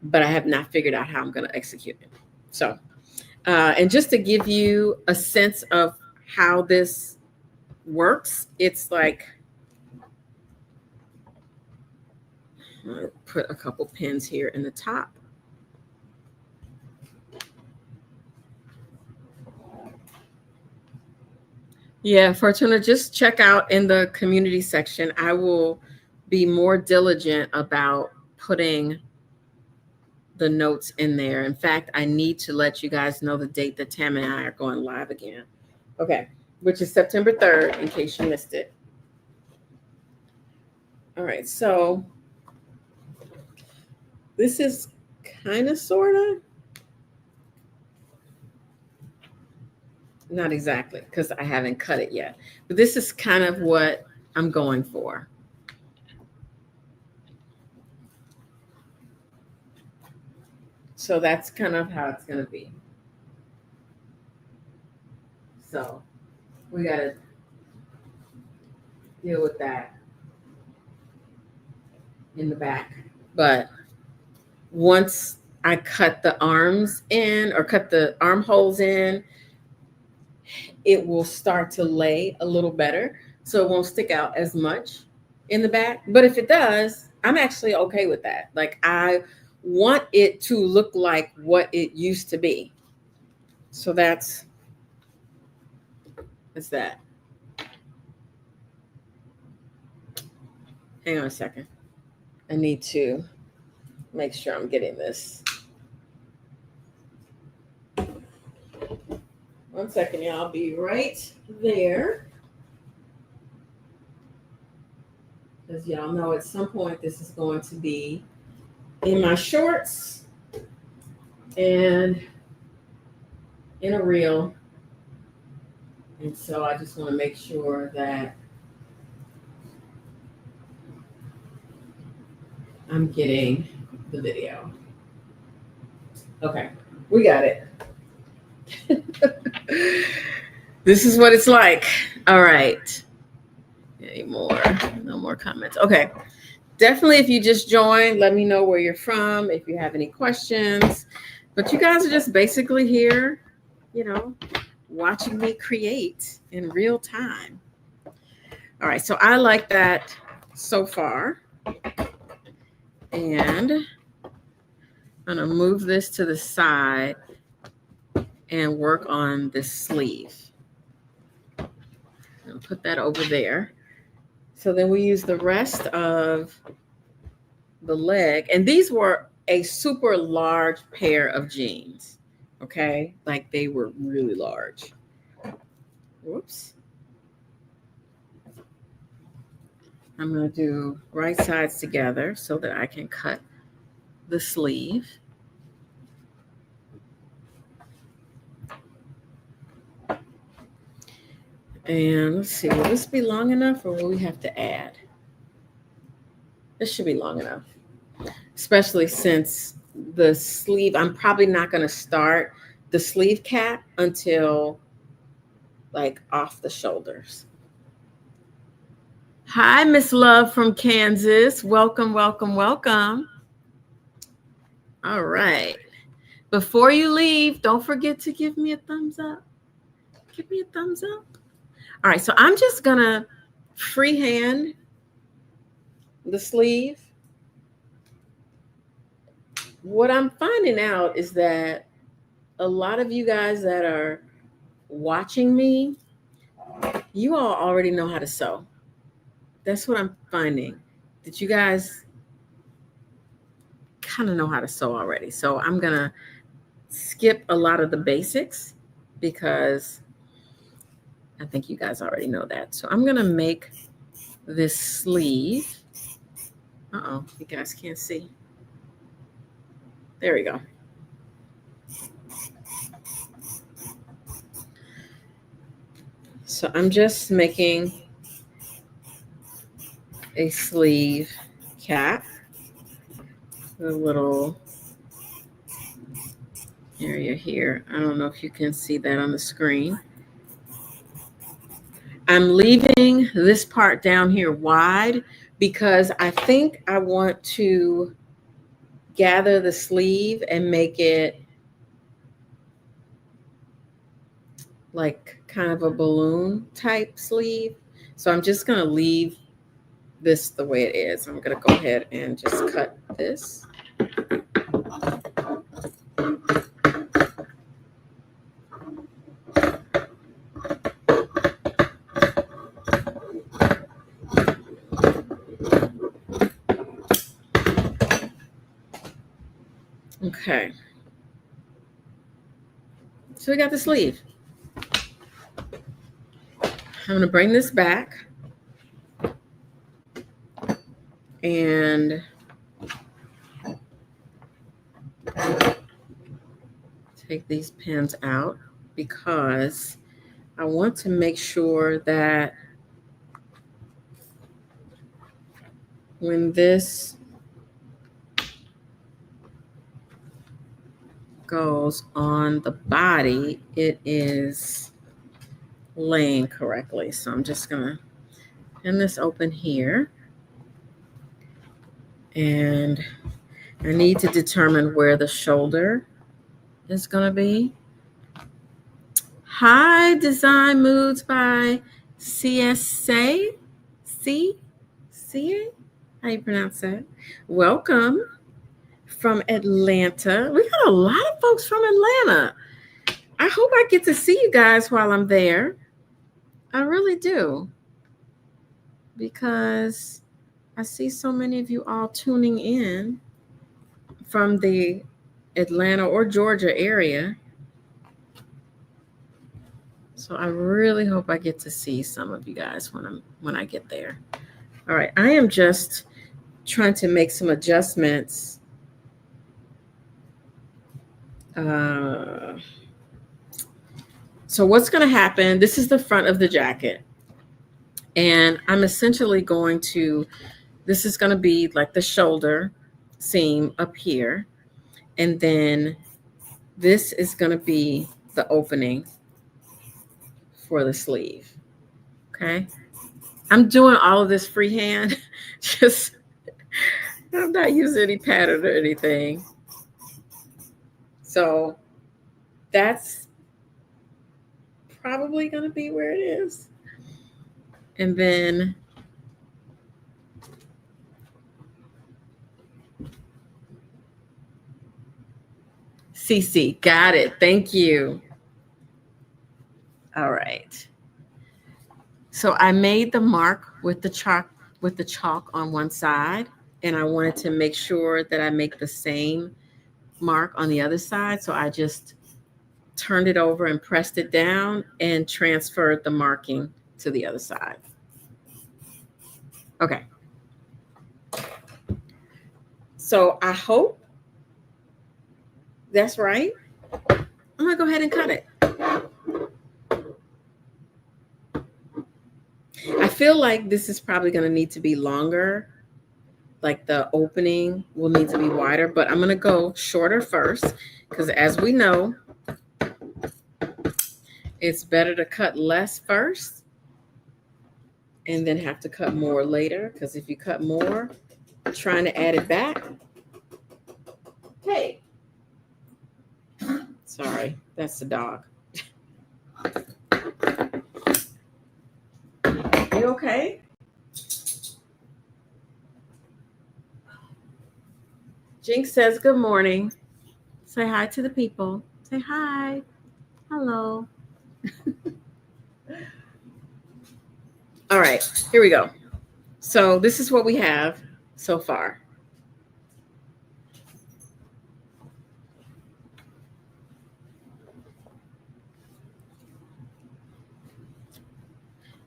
but I have not figured out how I'm going to execute it. So, and just to give you a sense of how this works, it's like, I'll put a couple pins here in the top Yeah, Fortuna, just check out in the community section. I will be more diligent about putting the notes in there. In fact, I need to let you guys know the date that Tammie and I are going live again. Okay, which is September 3rd, in case you missed it. All right, so this is kind of, sort of, not exactly, because I haven't cut it yet. But this is kind of what I'm going for. So that's kind of how it's going to be. So we got to deal with that in the back. But once I cut the arms in, or cut the armholes in, it will start to lay a little better. So it won't stick out as much in the back. But if it does, I'm actually okay with that. Like, I want it to look like what it used to be. So that's that. Hang on a second. I need to make sure I'm getting this. 1 second, y'all. I'll be right there. Because y'all know at some point this is going to be in my shorts and in a reel. And so I just want to make sure that I'm getting the video. Okay, we got it. This is what it's like. All right. Any more? No more comments. Okay. Definitely, if you just joined, let me know where you're from, if you have any questions. But you guys are just basically here, watching me create in real time. All right. So I like that so far. And I'm going to move this to the side and work on this sleeve. And put that over there. So then we use the rest of the leg. And these were a super large pair of jeans. Okay? Like, they were really large. Whoops. I'm going to do right sides together so that I can cut the sleeve. And let's see, will this be long enough, or will we have to add? This should be long enough, especially since the sleeve, I'm probably not going to start the sleeve cap until like off the shoulders. Hi, Miss Love from Kansas. Welcome, welcome, welcome. All right. Before you leave, don't forget to give me a thumbs up. Give me a thumbs up. All right, so I'm just going to freehand the sleeve. What I'm finding out is that a lot of you guys that are watching me, you all already know how to sew. That's what I'm finding, that you guys kind of know how to sew already. So I'm going to skip a lot of the basics because I think you guys already know that. So I'm going to make this sleeve. Uh-oh, you guys can't see. There we go. So I'm just making a sleeve cap, a little area here. I don't know if you can see that on the screen. I'm leaving this part down here wide because I think I want to gather the sleeve and make it like kind of a balloon type sleeve. So I'm just going to leave this the way it is. I'm going to go ahead and just cut this. Okay. So we got the sleeve. I'm going to bring this back and take these pins out because I want to make sure that when this goes on the body, it is laying correctly. So I'm just going to pin this open here. And I need to determine where the shoulder is going to be. Hi, Design Moods by CSA. C? How you pronounce that? Welcome from Atlanta. We got a lot of folks from Atlanta. I hope I get to see you guys while I'm there. I really do. Because I see so many of you all tuning in from the Atlanta or Georgia area. So I really hope I get to see some of you guys when I get there. All right, I am just trying to make some adjustments. So what's going to happen? This is the front of the jacket. And I'm essentially going to, this is going to be like the shoulder seam up here. And then this is going to be the opening for the sleeve. Okay. I'm doing all of this freehand. Just, I'm not using any pattern or anything. So that's probably going to be where it is. And then CC, got it. Thank you. All right. So I made the mark with the chalk on one side, and I wanted to make sure that I make the same mark on the other side. So I just turned it over and pressed it down and transferred the marking to the other side. Okay. So I hope that's right. I'm gonna go ahead and cut it. I feel like this is probably gonna need to be longer. Like the opening will need to be wider, but I'm gonna go shorter first because as we know, it's better to cut less first and then have to cut more later, because if you cut more, trying to add it back. Hey, sorry, that's the dog. You okay? Jinx says good morning. Say hi to the people. Say hi. Hello. All right, here we go. So this is what we have so far.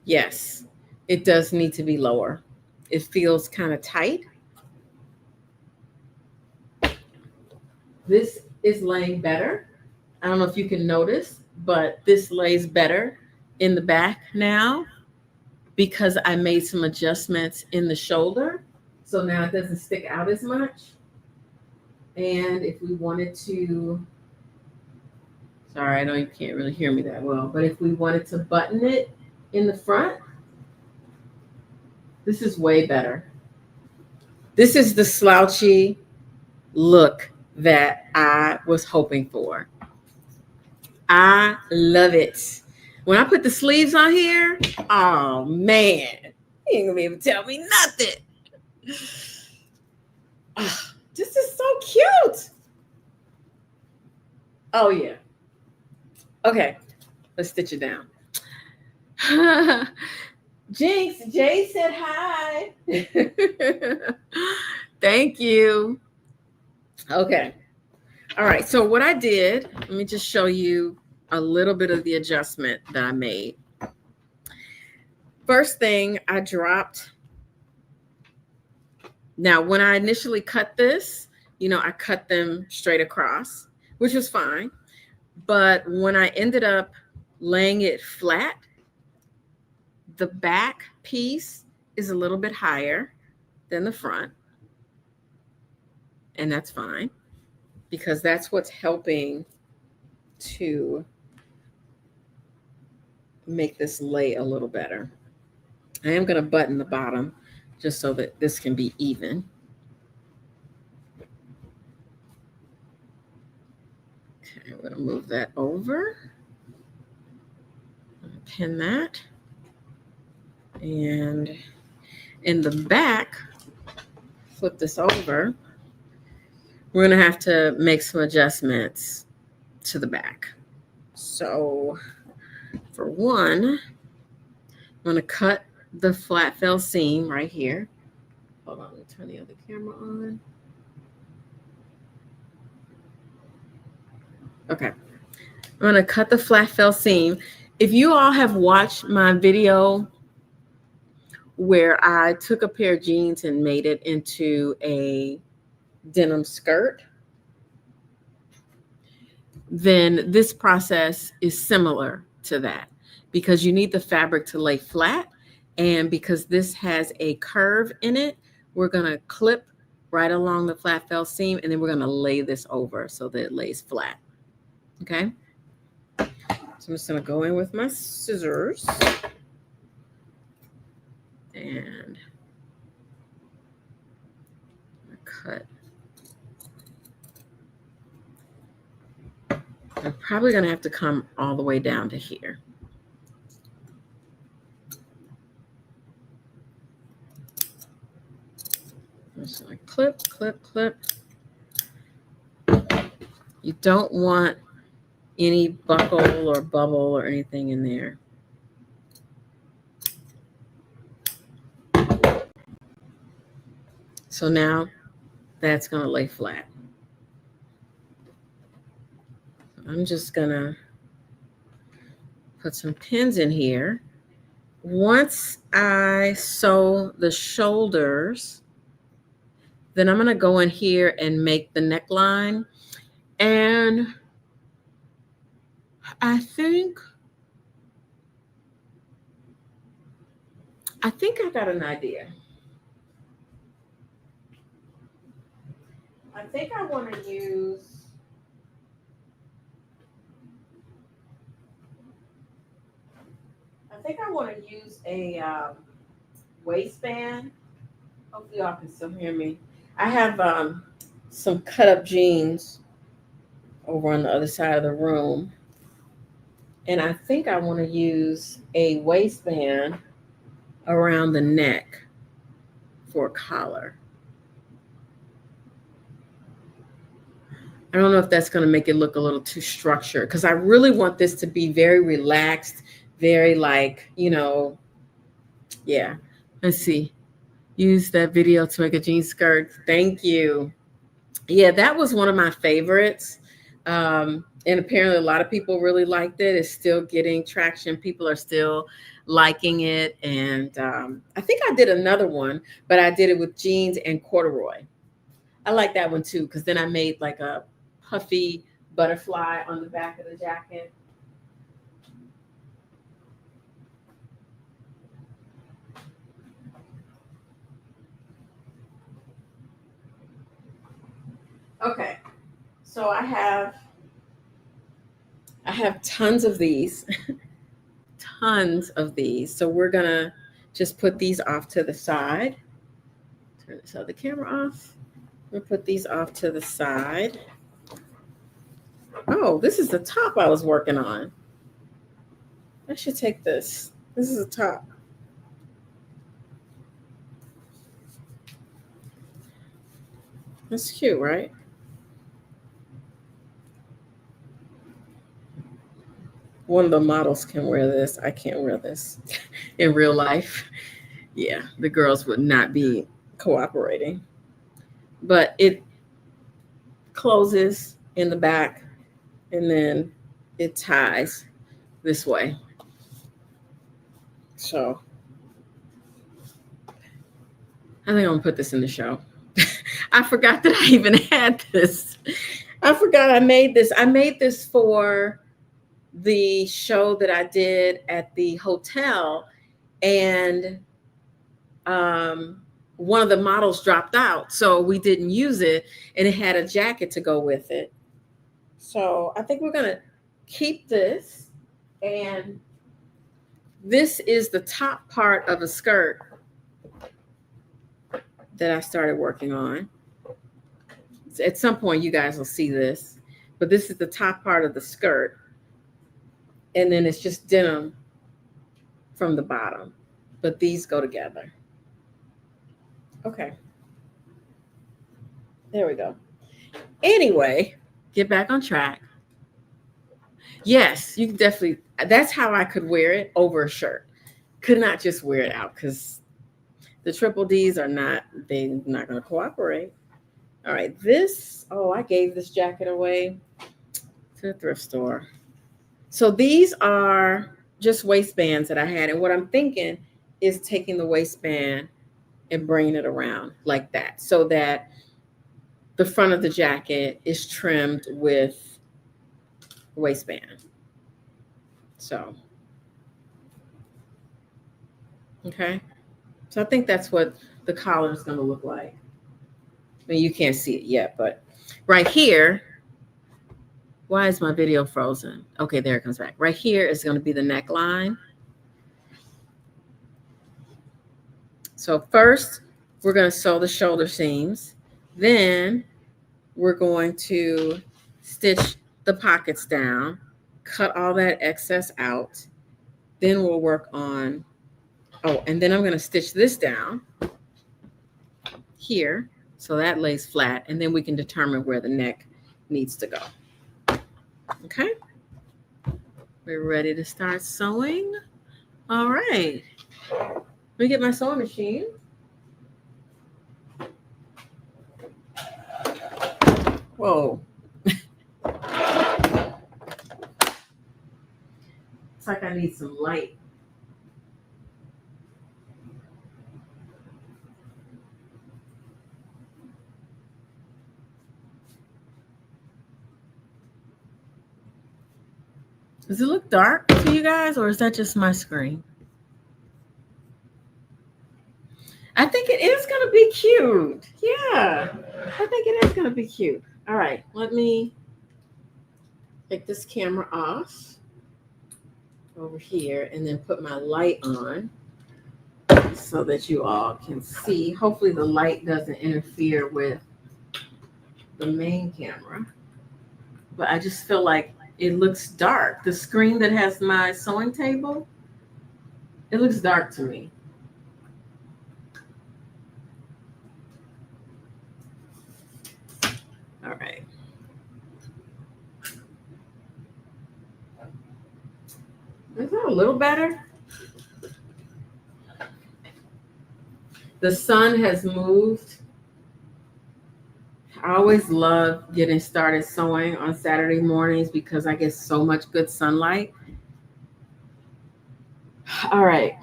Yes, it does need to be lower. It feels kind of tight. This is laying better. I don't know if you can notice, but this lays better in the back now because I made some adjustments in the shoulder. So now it doesn't stick out as much. And if we wanted to, sorry, I know you can't really hear me that well, but if we wanted to button it in the front, this is way better. This is the slouchy look that I was hoping for. I love it. When I put the sleeves on here, oh man, you ain't gonna be able to tell me nothing. Oh, this is so cute. Oh yeah. Okay, let's stitch it down. Jinx, Jay said hi. Thank you. Okay, All right, so what I did, let me just show you a little bit of the adjustment that I made. First thing, I dropped. Now, when I initially cut this, I cut them straight across, which was fine. But when I ended up laying it flat, the back piece is a little bit higher than the front. And that's fine because that's what's helping to make this lay a little better. I am going to button the bottom just so that this can be even. Okay, I'm going to move that over. Pin that. And in the back, flip this over. We're going to have to make some adjustments to the back. So for one, I'm going to cut the flat fell seam right here. Hold on, let me turn the other camera on. Okay. I'm going to cut the flat fell seam. If you all have watched my video where I took a pair of jeans and made it into a denim skirt, then this process is similar to that because you need the fabric to lay flat. And because this has a curve in it, we're going to clip right along the flat fell seam, and then we're going to lay this over so that it lays flat. Okay. So I'm just going to go in with my scissors and cut. I'm probably going to have to come all the way down to here. I'm just going to clip, clip, clip. You don't want any buckle or bubble or anything in there. So now that's going to lay flat. I'm just going to put some pins in here. Once I sew the shoulders, then I'm going to go in here and make the neckline. And I think I got an idea. I think I want to use a waistband. Hopefully y'all can still hear me. I have some cut up jeans over on the other side of the room. And I think I want to use a waistband around the neck for a collar. I don't know if that's going to make it look a little too structured because I really want this to be very relaxed, very like, yeah. Let's see. Use that video to make a jean skirt. Thank you. Yeah, that was one of my favorites. And apparently a lot of people really liked it. It's still getting traction. People are still liking it. And I think I did another one, but I did it with jeans and corduroy. I like that one too, because then I made like a puffy butterfly on the back of the jacket. Okay, so I have tons of these, tons of these. So we're gonna just put these off to the side. Turn this other camera off. We'll put these off to the side. Oh, this is the top I was working on. I should take this. This is the top. That's cute, right? One of the models can wear this. I can't wear this in real life. Yeah, the girls would not be cooperating. But it closes in the back, and then it ties this way. So I think I'm gonna put this in the show. I forgot that I even had this. I forgot I made this. I made this for the show that I did at the hotel, and one of the models dropped out, so we didn't use it, and it had a jacket to go with it. So I think we're gonna keep this, and this is the top part of a skirt that I started working on. At some point, you guys will see this, but this is the top part of the skirt, and then it's just denim from the bottom, but these go together. Okay, there we go. Anyway, get back on track. Yes, you can definitely, that's how I could wear it over a shirt. Could not just wear it out because the triple D's are not, they're not going to cooperate. All right, this, oh, I gave this jacket away to the thrift store. So these are just waistbands that I had. And what I'm thinking is taking the waistband and bringing it around like that, so that the front of the jacket is trimmed with waistband. So, okay. So I think that's what the collar is going to look like. I mean, you can't see it yet, but right here, why is my video frozen? Okay, there it comes back. Right here is going to be the neckline. So first, we're going to sew the shoulder seams. Then we're going to stitch the pockets down, cut all that excess out. Then we'll work on, oh, and then I'm going to stitch this down here so that lays flat, and then we can determine where the neck needs to go. Okay, we're ready to start sewing. All right, let me get my sewing machine. Whoa. It's like I need some light. Does it look dark to you guys, or is that just my screen? I think it is going to be cute. Yeah, I think it is going to be cute. All right, let me take this camera off over here and then put my light on so that you all can see. Hopefully the light doesn't interfere with the main camera, but I just feel like it looks dark. The screen that has my sewing table, it looks dark to me. All right. Is that a little better? The sun has moved. I always love getting started sewing on Saturday mornings because I get so much good sunlight. All right.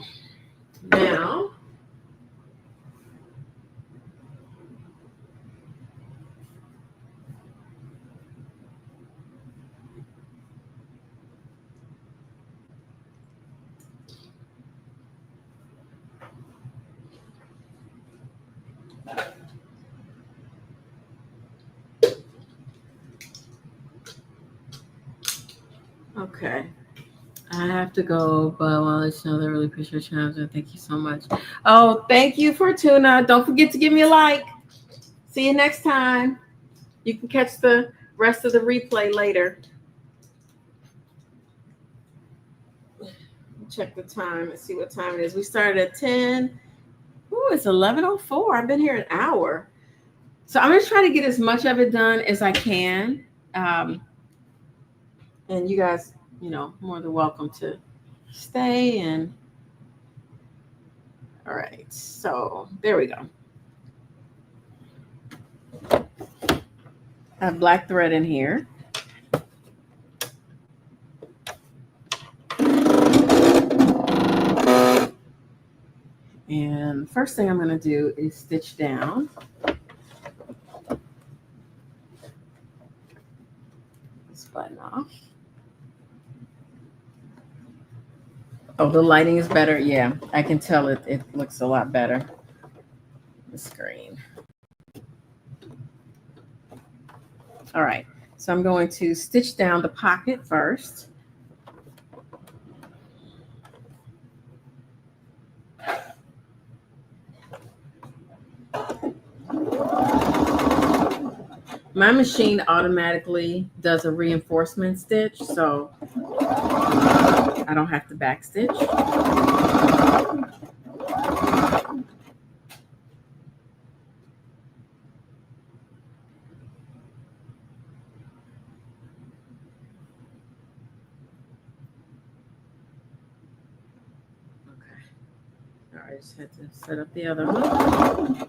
Now, okay. I have to go, but I want to let you know that I really appreciate your challenge. Thank you so much. Oh, thank you, Fortuna. Don't forget to give me a like. See you next time. You can catch the rest of the replay later. Check the time and see what time it is. We started at 10. Ooh, it's 11:04. I've been here an hour. So I'm going to try to get as much of it done as I can. And you guys, you know, more than welcome to stay. And all right, so there we go. I have black thread in here. And the first thing I'm going to do is stitch down. This button off. Oh, the lighting is better. Yeah, I can tell it looks a lot better. The screen. All right, so I'm going to stitch down the pocket first. My machine automatically does a reinforcement stitch, so I don't have to back stitch. Okay. All right, I just had to set up the other one.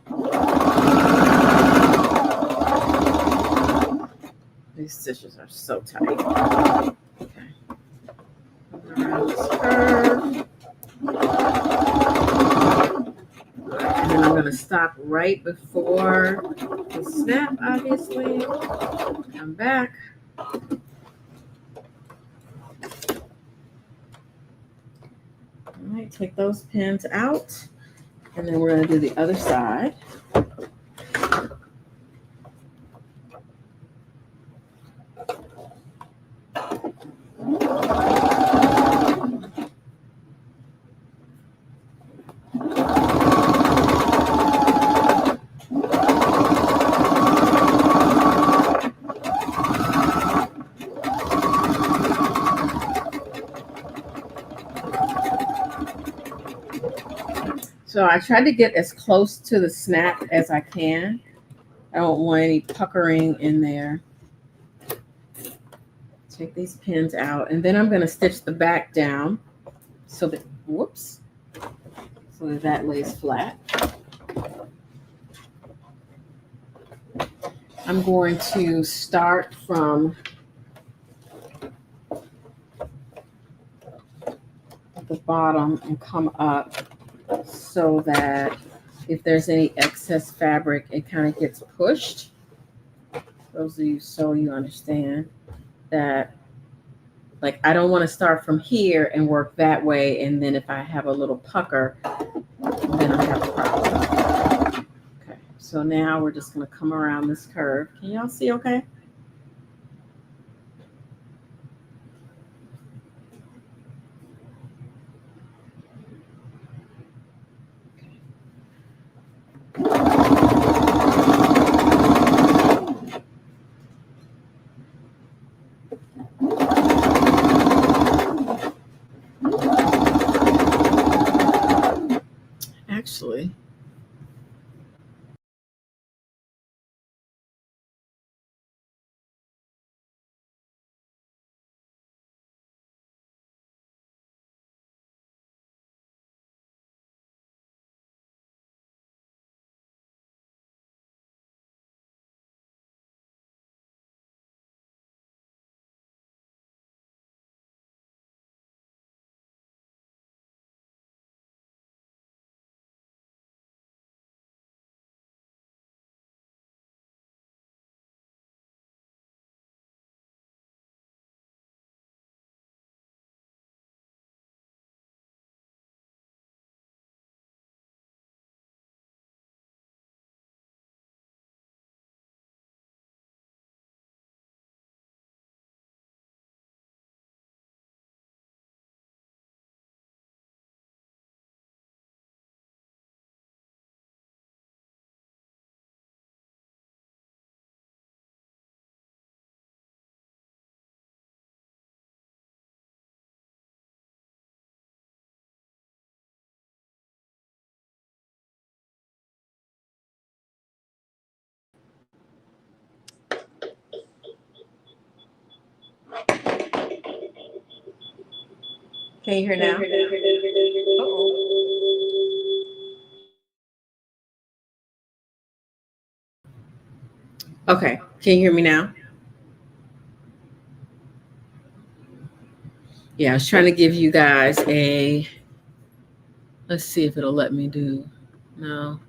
These stitches are so tight. Okay. Around this curve. And then I'm going to stop right before the snap, obviously. Come back. All right, take those pins out. And then we're going to do the other side. So I tried to get as close to the snap as I can. I don't want any puckering in there. Take these pins out, and then I'm going to stitch the back down so that, whoops, so that that lays flat. I'm going to start from the bottom and come up so that if there's any excess fabric, it kind of gets pushed. Those of you, so you understand that, like, I don't want to start from here and work that way, and then if I have a little pucker, then I have a problem. Okay, so now we're just going to come around this curve. Can y'all see okay? Actually, can you hear now? Okay, can you hear me now? Yeah, I was trying to give you guys a, let's see if it'll let me do, no,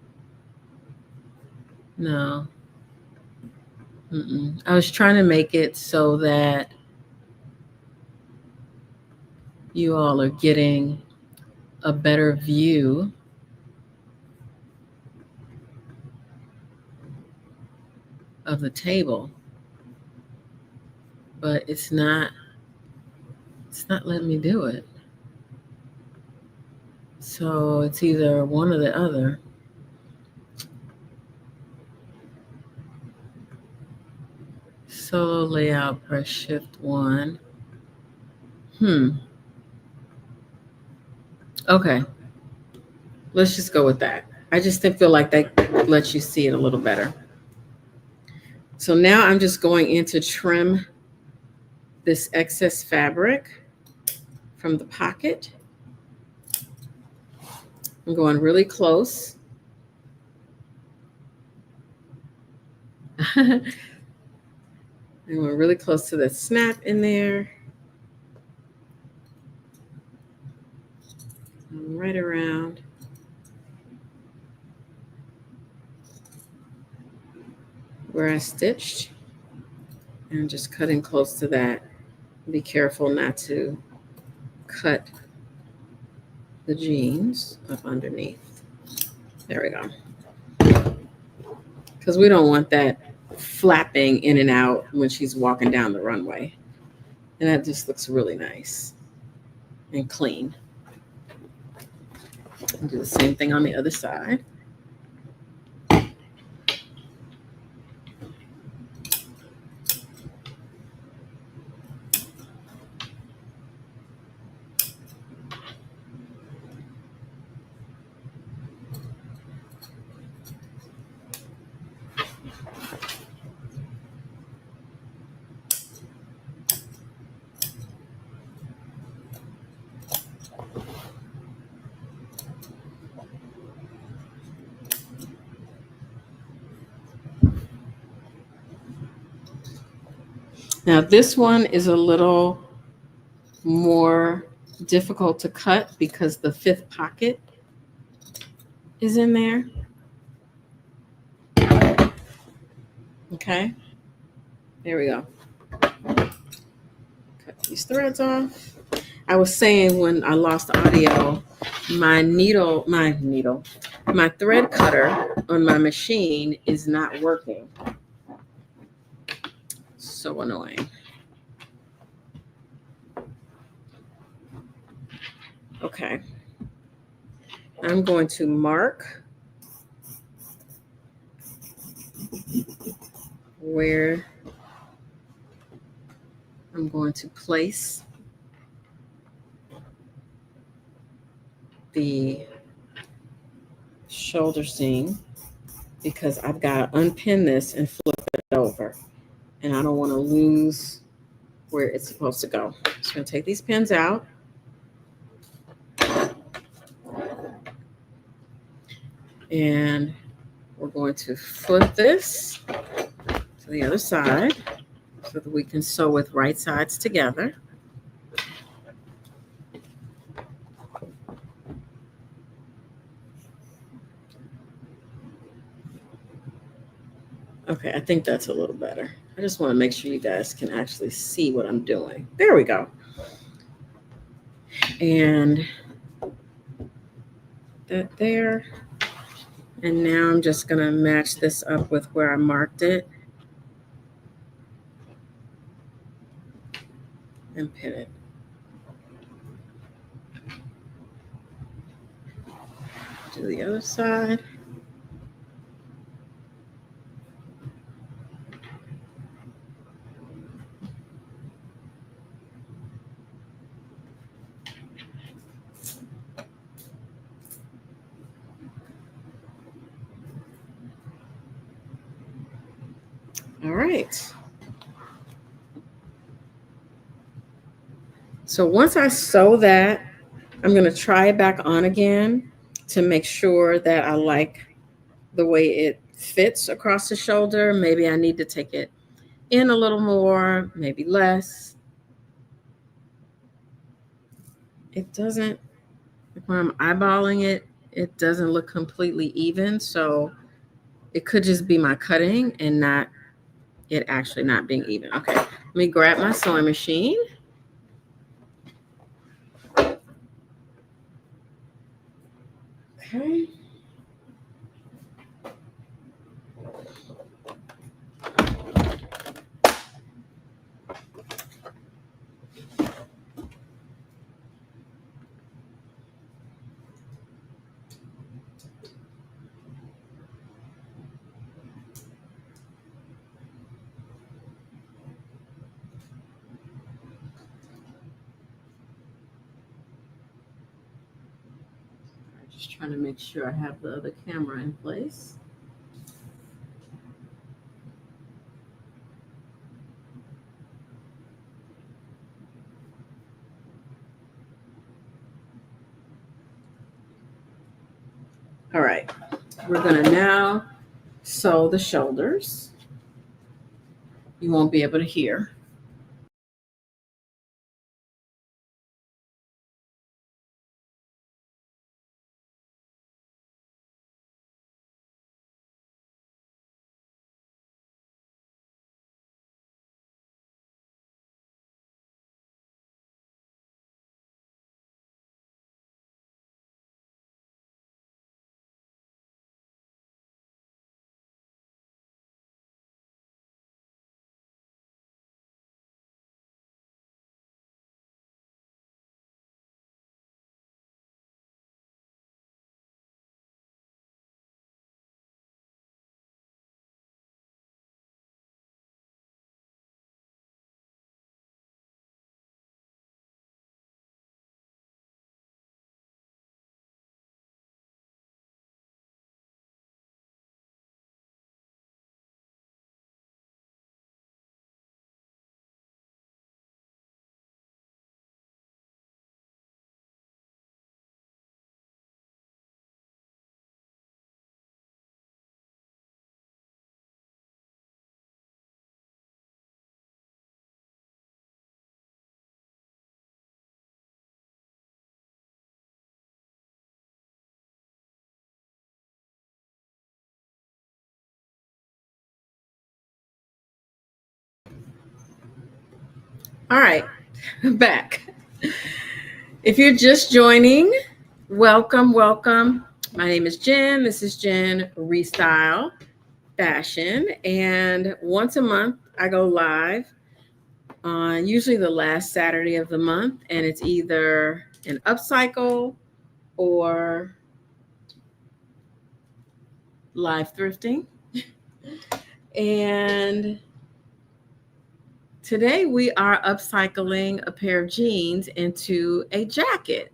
no. I was trying to make it so that you all are getting a better view of the table, but it's not letting me do it. So it's either one or the other. Solo layout, press shift one. Okay, let's just go with that. I just feel like that lets you see it a little better. So now I'm just going in to trim this excess fabric from the pocket. I'm going really close. I'm going really close to the snap in there. Right around. Where I stitched. And just cutting close to that. Be careful not to cut the jeans up underneath. There we go. Because we don't want that flapping in and out when she's walking down the runway. And that just looks really nice and clean. And do the same thing on the other side. Now this one is a little more difficult to cut because the fifth pocket is in there. Okay, there we go. Cut these threads off. I was saying when I lost audio, my thread cutter on my machine is not working. So annoying. Okay. I'm going to mark where I'm going to place the shoulder seam because I've got to unpin this and flip it over. And I don't want to lose where it's supposed to go. So I'm going to take these pins out. And we're going to flip this to the other side so that we can sew with right sides together. Okay, I think that's a little better. I just want to make sure you guys can actually see what I'm doing. There we go. And that there. And now I'm just going to match this up with where I marked it and pin it. Do the other side. All right. So once I sew that, I'm going to try it back on again to make sure that I like the way it fits across the shoulder. Maybe I need to take it in a little more, maybe less. It doesn't, when I'm eyeballing it, it doesn't look completely even. So it could just be my cutting and not it actually not being even. Okay, let me grab my sewing machine. Okay. Just trying to make sure I have the other camera in place. All right, we're gonna now sew the shoulders. You won't be able to hear. All right, back. If you're just joining, welcome, welcome. My name is Jen. This is Jen Restyle Fashion. And once a month, I go live on usually the last Saturday of the month. And it's either an upcycle or live thrifting. And today we are upcycling a pair of jeans into a jacket.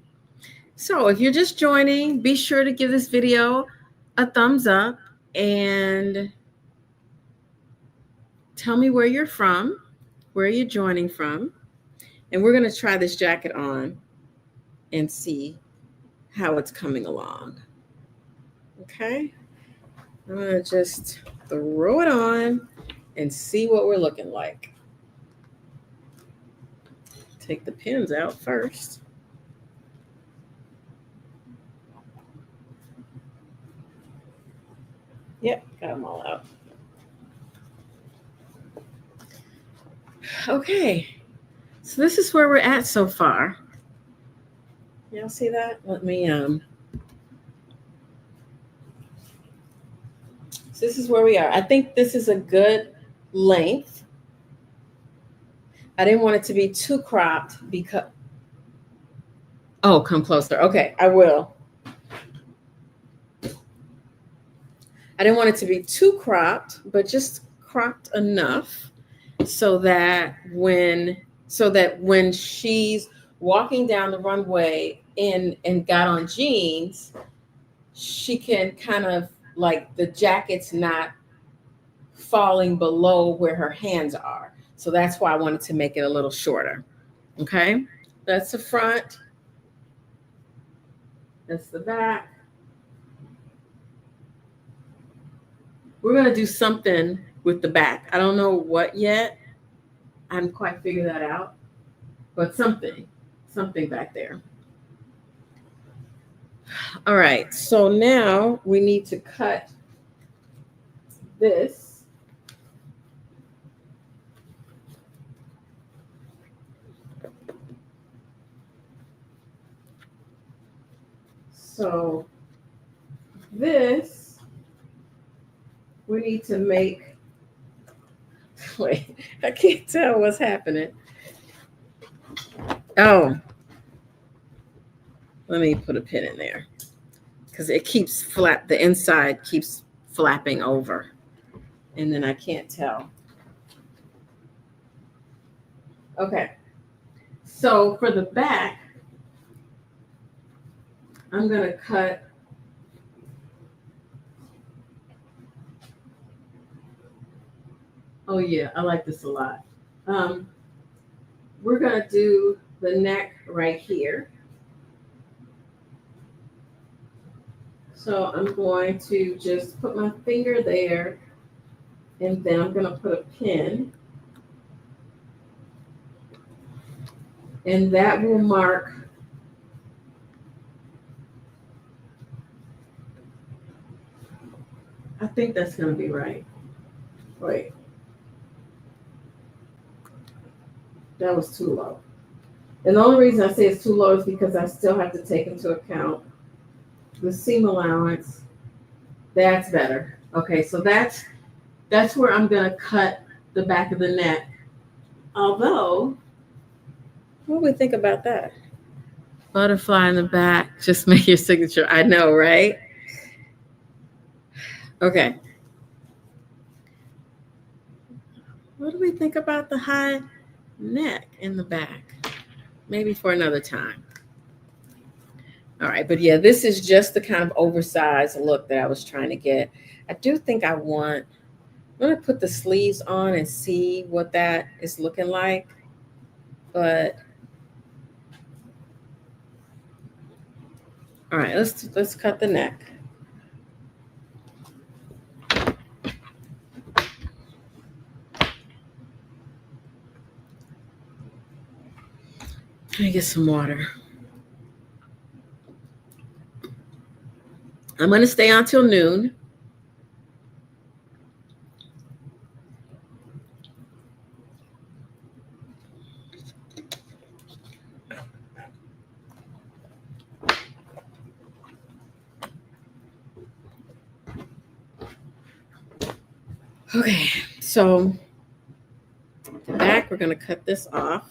So if you're just joining, be sure to give this video a thumbs up and tell me where you're from, where you're joining from. And we're going to try this jacket on and see how it's coming along. Okay. I'm going to just throw it on and see what we're looking like. Take the pins out first. Yep, got them all out. Okay, so this is where we're at so far. Y'all see that? Let me so this is where we are. I think this is a good length. I didn't want it to be too cropped because come closer. Okay, I will. I didn't want it to be too cropped, but just cropped enough so that when she's walking down the runway and got on jeans, she can kind of like the jacket's not falling below where her hands are. So that's why I wanted to make it a little shorter. Okay, that's the front. That's the back. we're going to do something with the back. I don't know what yet. I haven't quite figured that out, but something back there. All right, so now we need to cut this. So this, we need to make, wait, I can't tell what's happening. Oh, let me put a pin in there because it keeps the inside keeps flapping over and then I can't tell. Okay, so for the back, I'm gonna cut oh yeah, I like this a lot. We're gonna do the neck right here. So I'm going to just put my finger there and then I'm gonna put a pin and that will mark I think that's gonna be right. Wait. That was too low. And the only reason I say it's too low is because I still have to take into account the seam allowance. That's better. Okay, so that's where I'm gonna cut the back of the neck. Although, what do we think about that? Butterfly in the back, just make your signature. I know, right? Okay. What do we think about the high neck in the back? Maybe for another time. All right, but yeah, this is just the kind of oversized look that I was trying to get. I do think I'm going to put the sleeves on and see what that is looking like. But all right, let's cut the neck. Let me get some water. I'm going to stay on till noon. Okay, so the back, we're going to cut this off.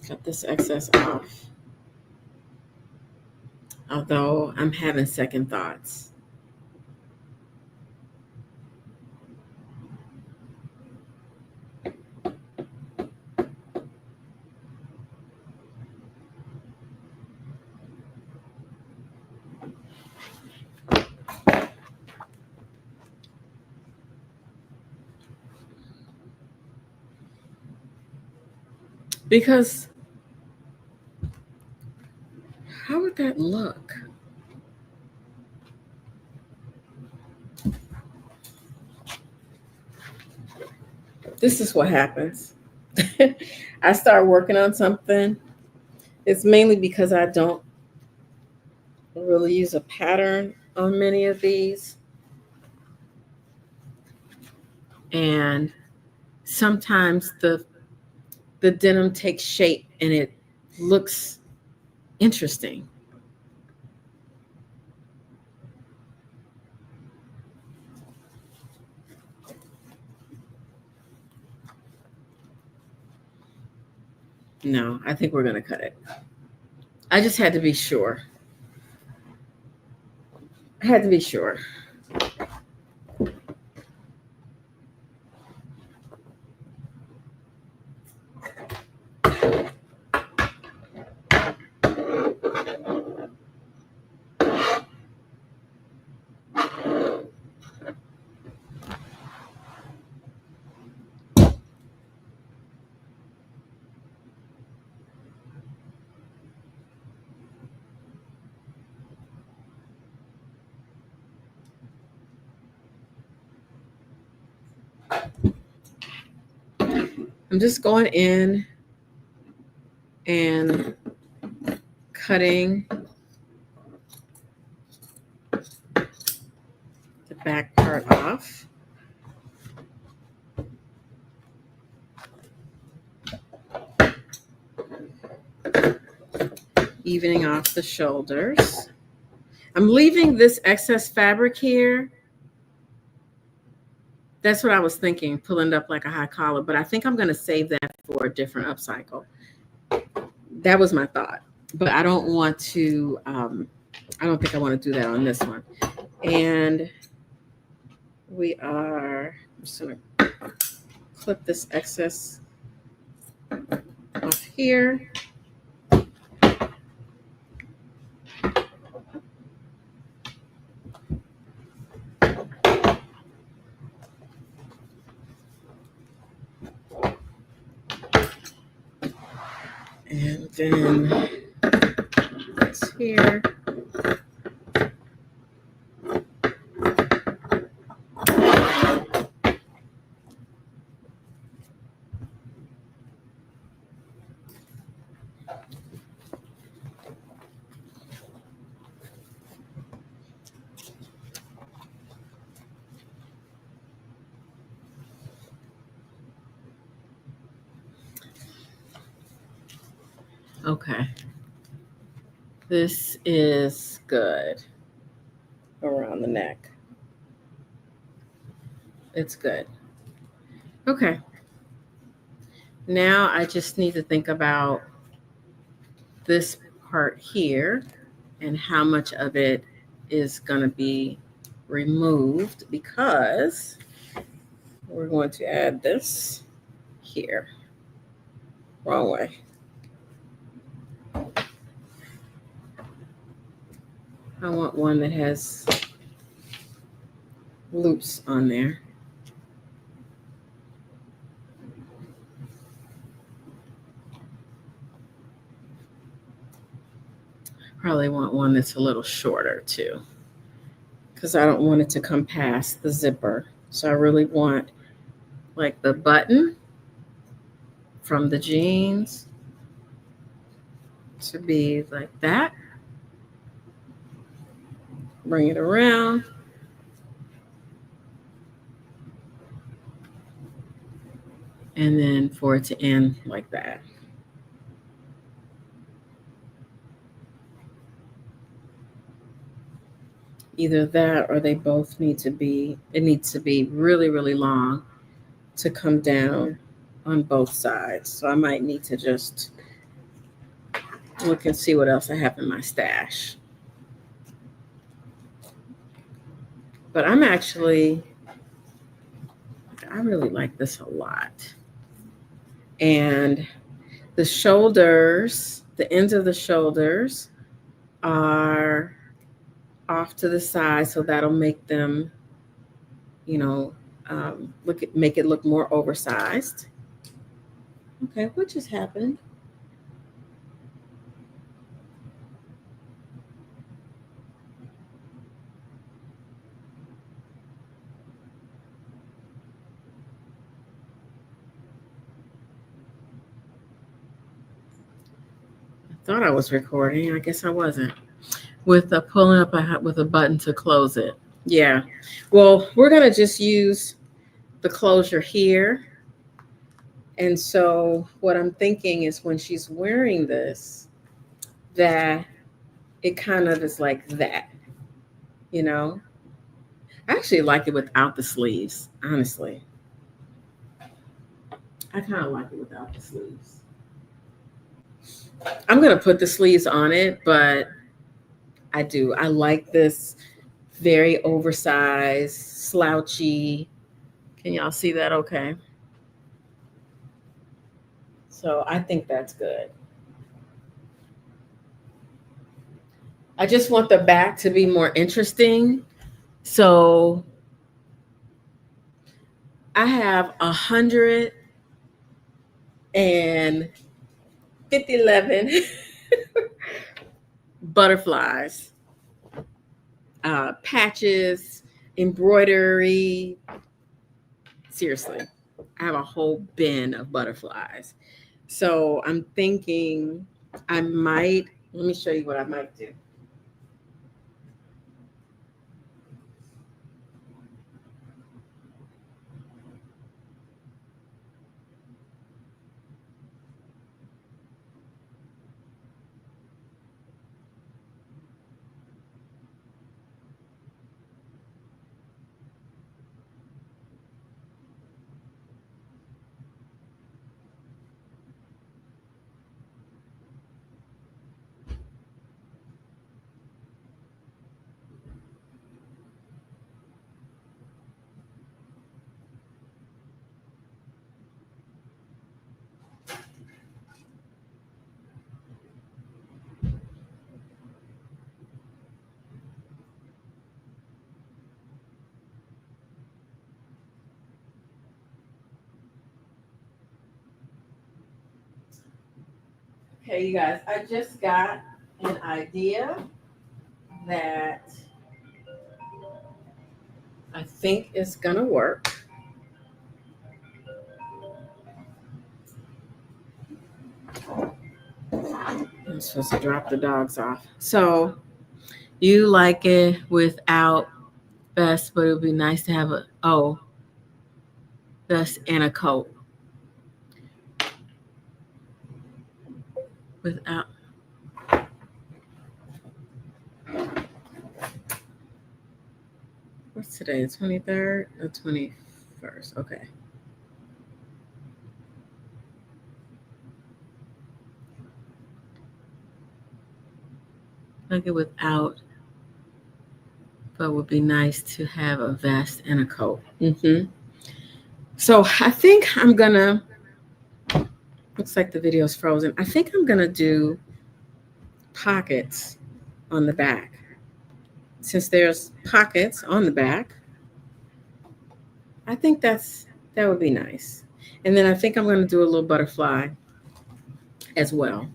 Cut this excess off. Although I'm having second thoughts. Because how would that look? This is what happens. I start working on something. It's mainly because I don't really use a pattern on many of these. And sometimes the denim takes shape and it looks interesting. No, I think we're going to cut it. I just had to be sure. I had to be sure. I'm just going in and cutting the back part off. Evening off the shoulders. I'm leaving this excess fabric here. That's what I was thinking, pulling it up like a high collar, but I think I'm going to save that for a different upcycle. That was my thought, but I don't want to, I don't think I want to do that on this one. And I'm just going to clip this excess off here. And then it's here. Okay. This is good around the neck. It's good. Okay. Now I just need to think about this part here and how much of it is going to be removed, because we're going to add this here. Wrong way. I want one that has loops on there. Probably want one that's a little shorter too, because I don't want it to come past the zipper. So I really want like the button from the jeans to be like that. Bring it around. And then for it to end like that. Either that or they both need to be, it needs to be really, really long to come down on both sides. So I might need to just look and see what else I have in my stash. But I really like this a lot. And the shoulders, the ends of the shoulders are off to the side, so that'll make them, make it look more oversized. Okay, what just happened? I thought I was recording. I guess I wasn't. With pulling up with a button to close it. Yeah. Well, we're gonna just use the closure here. And so what I'm thinking is when she's wearing this, that it kind of is like that, I actually like it without the sleeves, honestly. I kind of like it without the sleeves. I'm going to put the sleeves on it, but I do. I like this very oversized, slouchy. Can y'all see that okay? So I think that's good. I just want the back to be more interesting. So I have 111 butterflies, patches, embroidery, Seriously, I have a whole bin of butterflies. So I'm thinking I might, let me show you what I might do. Okay, you guys, I just got an idea that I think is gonna work. I'm supposed to drop the dogs off. So you like it without vest, but it would be nice to have a vest and a coat. Without what's today? The 23rd or 21st? Okay. Like it without, but would be nice to have a vest and a coat. So I think I'm gonna. Looks like the video's frozen. I think I'm gonna do pockets on the back. Since there's pockets on the back, I think that would be nice. And then I think I'm gonna do a little butterfly as well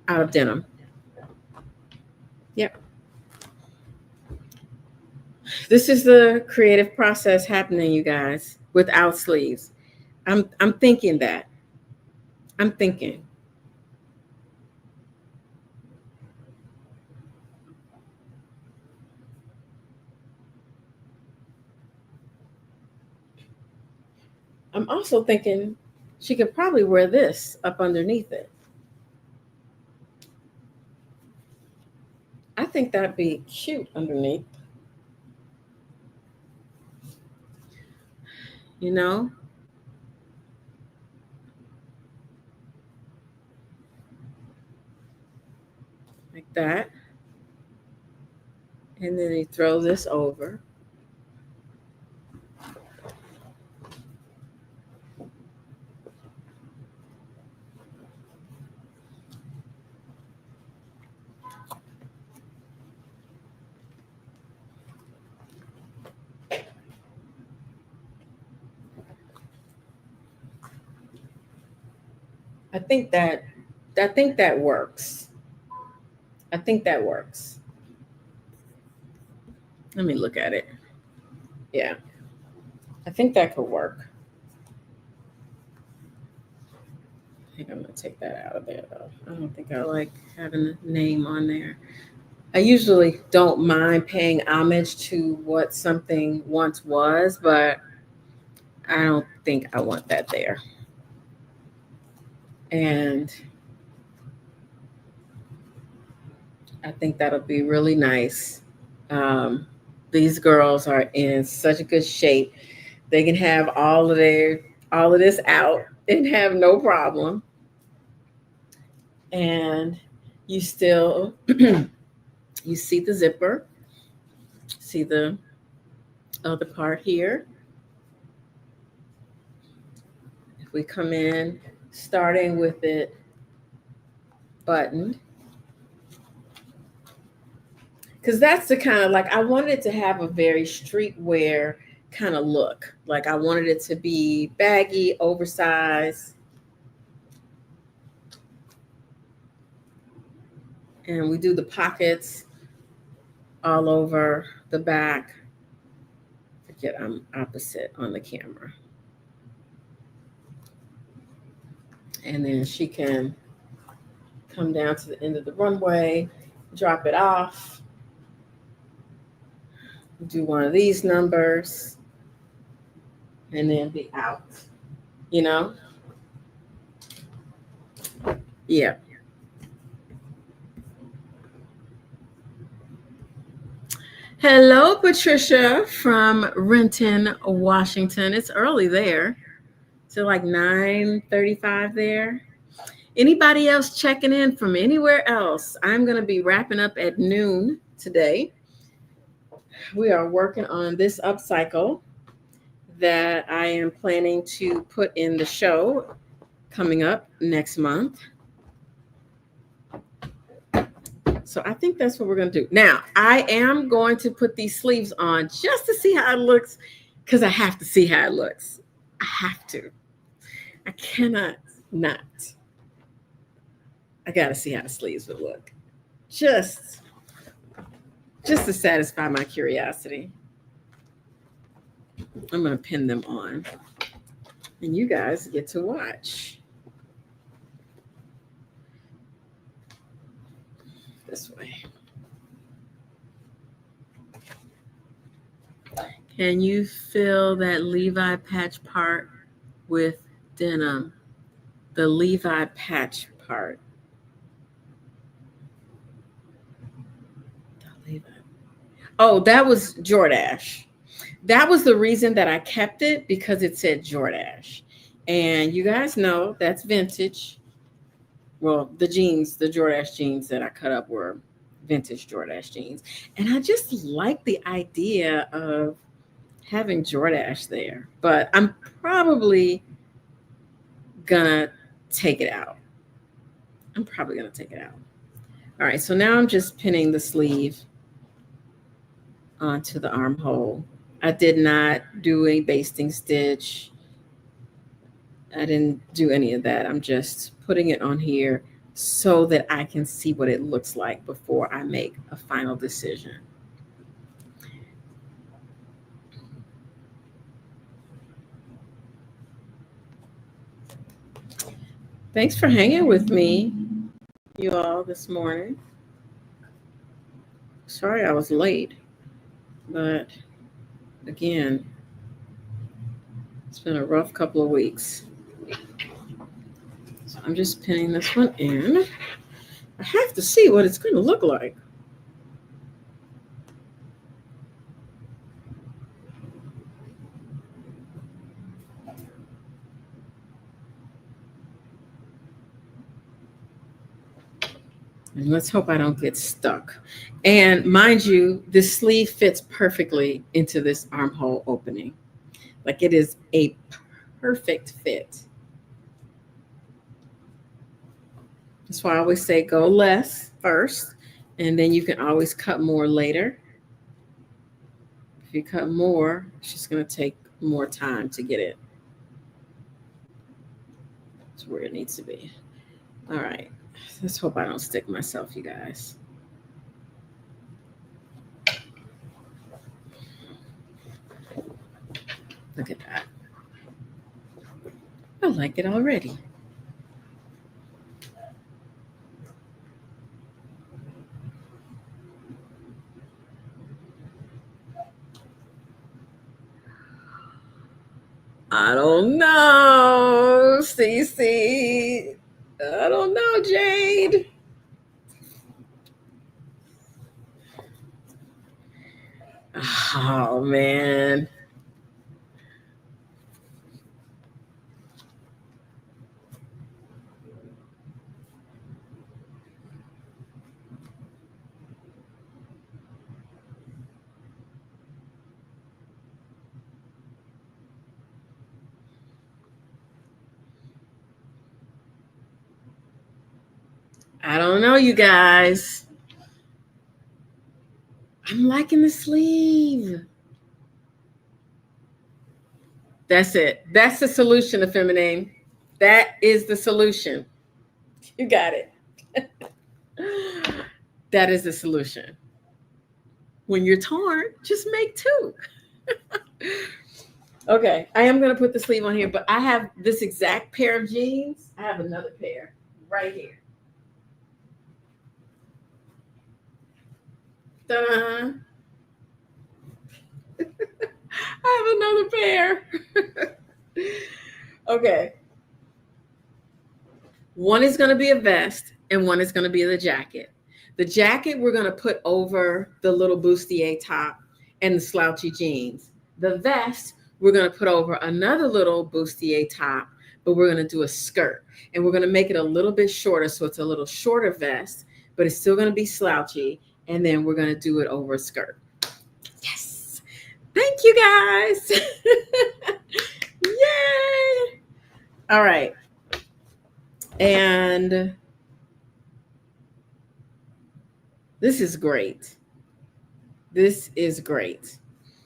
out of denim. Yep. This is the creative process happening, you guys, without sleeves. I'm thinking that. I'm thinking. I'm also thinking she could probably wear this up underneath it. I think that'd be cute underneath. You know? Like that. And then you throw this over. I think that works. I think that works. Let me look at it. Yeah. I think that could work. I think I'm gonna take that out of there though. I don't think I like having a name on there. I usually don't mind paying homage to what something once was, but I don't think I want that there. And I think that'll be really nice. These girls are in such a good shape. They can have all of this out and have no problem. And you still you see the zipper, see the other part here. If we come in, starting with it buttoned, because that's the kind of like I wanted it to have a very streetwear kind of look. Like I wanted it to be baggy, oversized. And we do the pockets all over the back. Forget I'm opposite on the camera. And then she can come down to the end of the runway, drop it off, do one of these numbers, and then be out, you know? Yeah. Hello, Patricia from Renton, Washington. It's early there. So like 9:35 there. Anybody else checking in from anywhere else? I'm going to be wrapping up at noon today. We are working on this upcycle that I am planning to put in the show coming up next month. So I think that's what we're going to do. Now, I am going to put these sleeves on just to see how it looks, because I have to see how it looks. I have to. I cannot not. I got to see how the sleeves would look. Just to satisfy my curiosity. I'm going to pin them on. And you guys get to watch. This way. Can you fill that Levi patch part with denim? The Levi patch part. The Levi. Oh, that was Jordache. That was the reason that I kept it, because it said Jordache. And you guys know that's vintage. Well, the jeans, the Jordache jeans that I cut up were vintage Jordache jeans. And I just like the idea of having Jordache there. But I'm probably gonna take it out. I'm probably gonna take it out. All right, so now I'm just pinning the sleeve onto the armhole. I did not do a basting stitch. I didn't do any of that. I'm just putting it on here so that I can see what it looks like before I make a final decision. Thanks for hanging with me, you all, this morning. Sorry I was late, but again, it's been a rough couple of weeks. So I'm just pinning this one in. I have to see what it's going to look like. And let's hope I don't get stuck. And mind you, this sleeve fits perfectly into this armhole opening. Like, it is a perfect fit. That's why I always say go less first, and then you can always cut more later. If you cut more, it's just going to take more time to get it to where it needs to be. All right. Let's hope I don't stick myself, you guys. Look at that. I like it already. I don't know, Cece. I don't know, Jade. Oh, man. I don't know, you guys. I'm liking the sleeve. That's it. That's the solution to feminine. That is the solution. You got it. That is the solution. When you're torn, just make two. Okay, I am gonna put the sleeve on here, but I have this exact pair of jeans. I have another pair right here. Ta-da! I have another pair. Okay, one is gonna be a vest, and one is gonna be the jacket. The jacket we're gonna put over the little bustier top and the slouchy jeans. The vest we're gonna put over another little bustier top, but we're gonna do a skirt, and we're gonna make it a little bit shorter, so it's a little shorter vest, but it's still gonna be slouchy, and then we're gonna do it over a skirt. Yes. Thank you guys. Yay. All right. And this is great. This is great.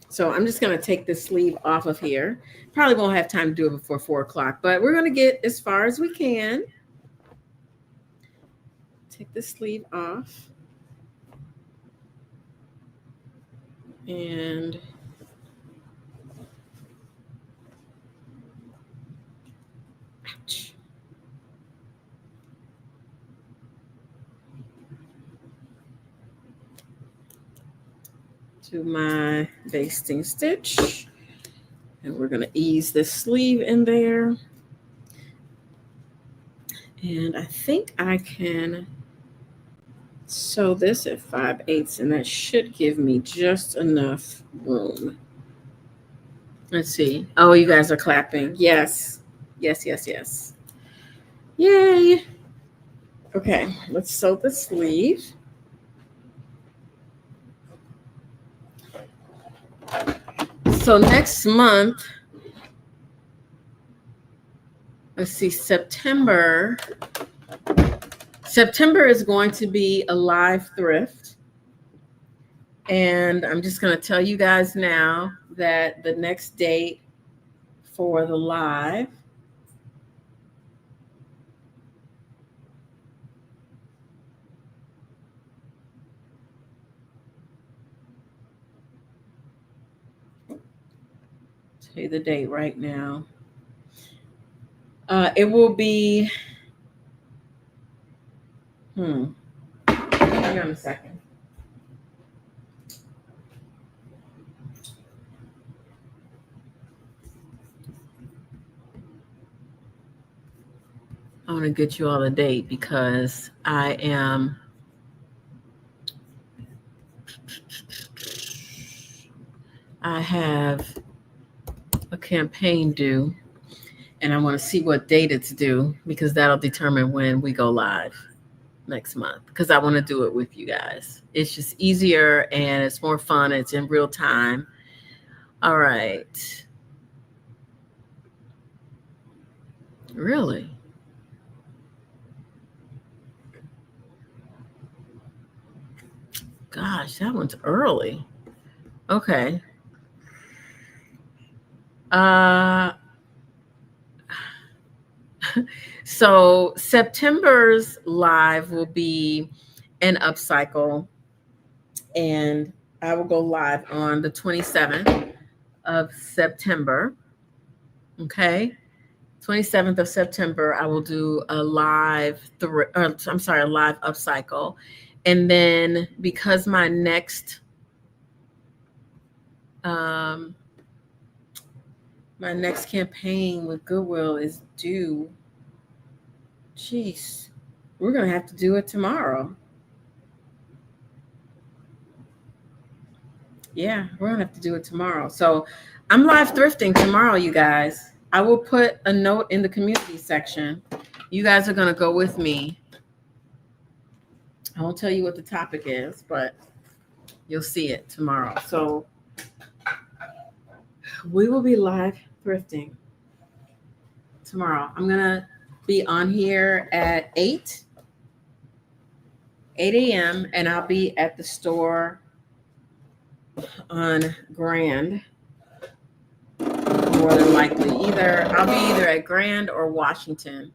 So I'm just going to take this sleeve off of here. Probably won't have time to do it before 4 o'clock, but we're going to get as far as we can. Take the sleeve off. And ouch. Do my basting stitch. And we're going to ease this sleeve in there. And I think I can sew this at 5/8, and that should give me just enough room. Let's see. Oh, you guys are clapping. Yes. Yes, yes, yes. Yay. Okay, let's sew the sleeve. So next month, let's see, September is going to be a live thrift. And I'm just going to tell you guys now that the next date for the live tell you the date right now. It will be, hang on a second. I want to get you all a date because I have a campaign due, and I want to see what date it's due because that'll determine when we go live next month, because I want to do it with you guys. It's just easier and it's more fun. It's in real time. All right. Really? Gosh, that one's early. Okay. So September's live will be an upcycle, and I will go live on the 27th of September. Okay. 27th of September, I will do a live upcycle. And then because my next campaign with Goodwill is due, geez, we're going to have to do it tomorrow. Yeah, we're going to have to do it tomorrow. So I'm live thrifting tomorrow, you guys. I will put a note in the community section. You guys are going to go with me. I won't tell you what the topic is, but you'll see it tomorrow. So we will be live thrifting tomorrow. I'm going to be on here at 8 a.m. and I'll be at the store on Grand. More than likely, I'll be either at Grand or Washington,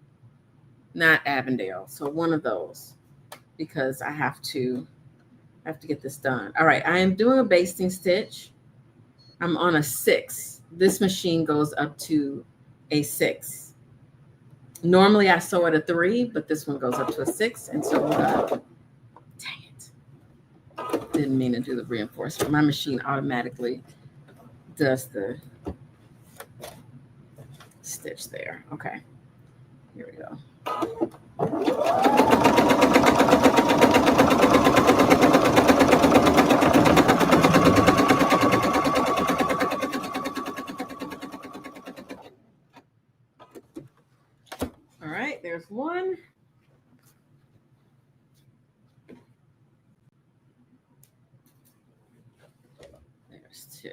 not Avondale. So one of those, because I have to get this done. All right, I am doing a basting stitch. I'm on a 6. this machine goes up to a 6. Normally I sew at a 3, but this one goes up to a 6. And so dang it. Didn't mean to do the reinforcement. My machine automatically does the stitch there. Okay, here we go. All right, there's one. There's 2.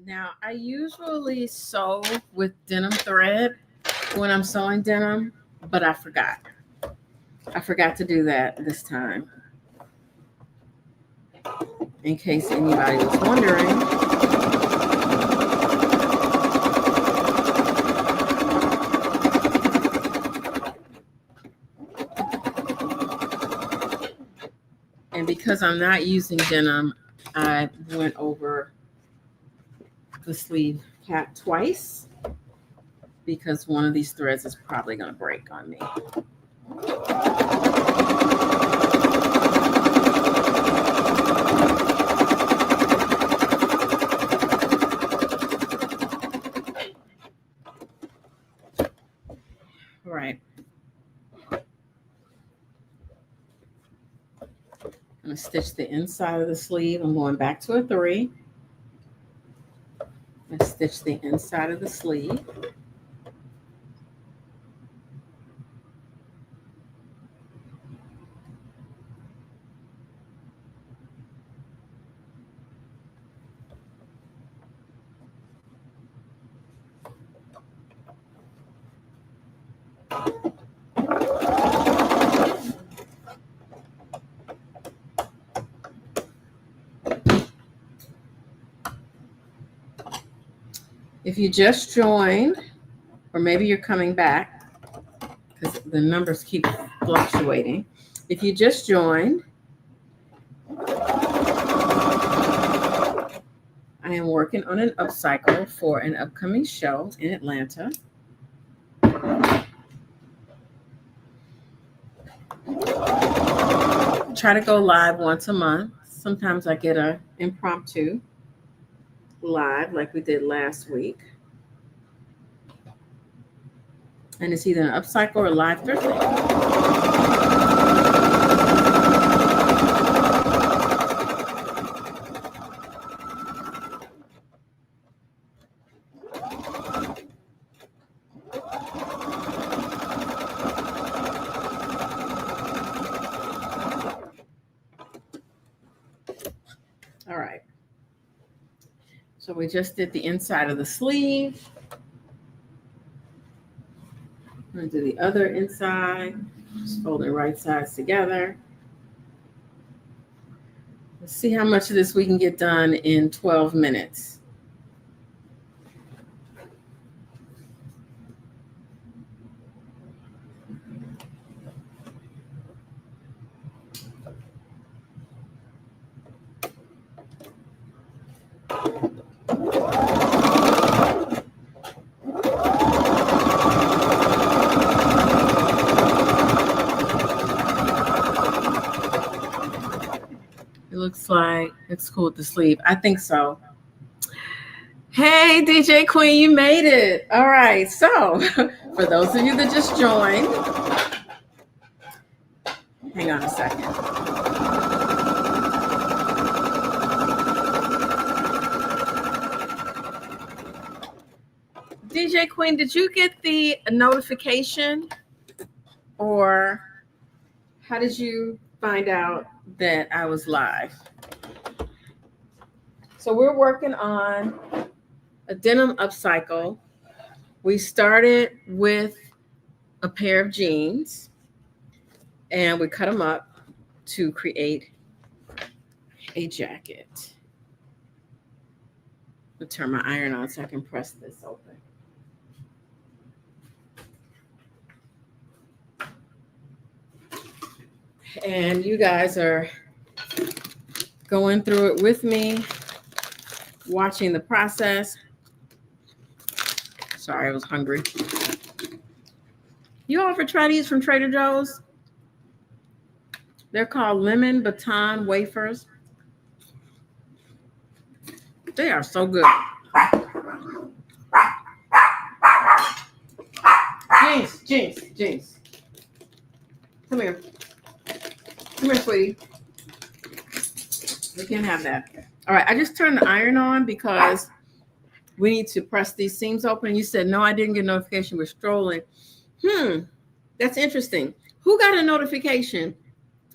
Now, I usually sew with denim thread when I'm sewing denim, but I forgot. I forgot to do that this time. In case anybody was wondering. And because I'm not using denim, I went over the sleeve cap twice because one of these threads is probably going to break on me. All right. I'm going to stitch the inside of the sleeve. I'm going back to a 3. And stitch the inside of the sleeve. If you just joined, or maybe you're coming back, because the numbers keep fluctuating. If you just joined, I am working on an upcycle for an upcoming show in Atlanta. Try to go live once a month. Sometimes I get an impromptu live like we did last week. And it's either an upcycle or live thrifting. All right. So we just did the inside of the sleeve. I'm going to do the other inside. Just fold the right sides together. Let's see how much of this we can get done in 12 minutes. Looks like it's cool with the sleeve. I think so. Hey, DJ Queen, you made it. All right. So for those of you that just joined, hang on a second. DJ Queen, did you get the notification, or how did you find out that I was live? So we're working on a denim upcycle. We started with a pair of jeans and we cut them up to create a jacket. I'll turn my iron on so I can press this open. And you guys are going through it with me, watching the process. Sorry, I was hungry. You all ever try these from Trader Joe's? They're called lemon baton wafers. They are so good. Jinx. Come here, sweetie. We can't have that. All right, I just turned the iron on because we need to press these seams open. You said, no, I didn't get a notification. We're strolling. That's interesting. Who got a notification?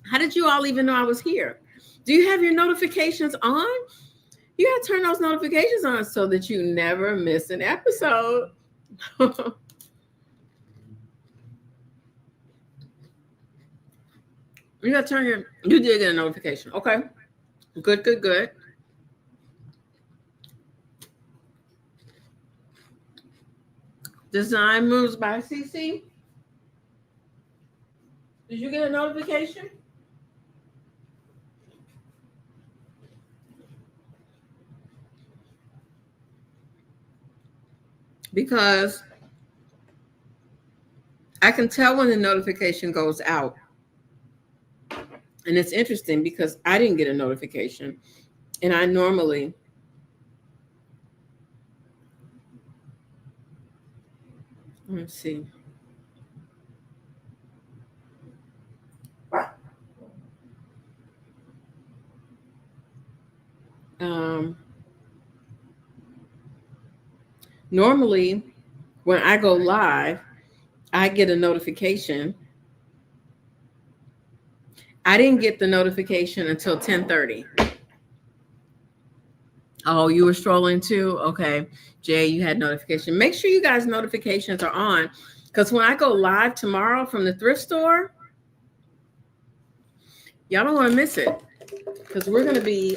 How did you all even know I was here? Do you have your notifications on? You got to turn those notifications on so that you never miss an episode. You got to turn you did get a notification. Okay. Good. Design moves by CC. Did you get a notification? Because I can tell when the notification goes out. And it's interesting because I didn't get a notification. And I normally let's see. Normally when I go live, I get a notification. I didn't get the notification until 10:30. Oh, you were strolling too? Okay. Jay, you had notification. Make sure you guys' notifications are on because when I go live tomorrow from the thrift store, y'all don't want to miss it because we're going to be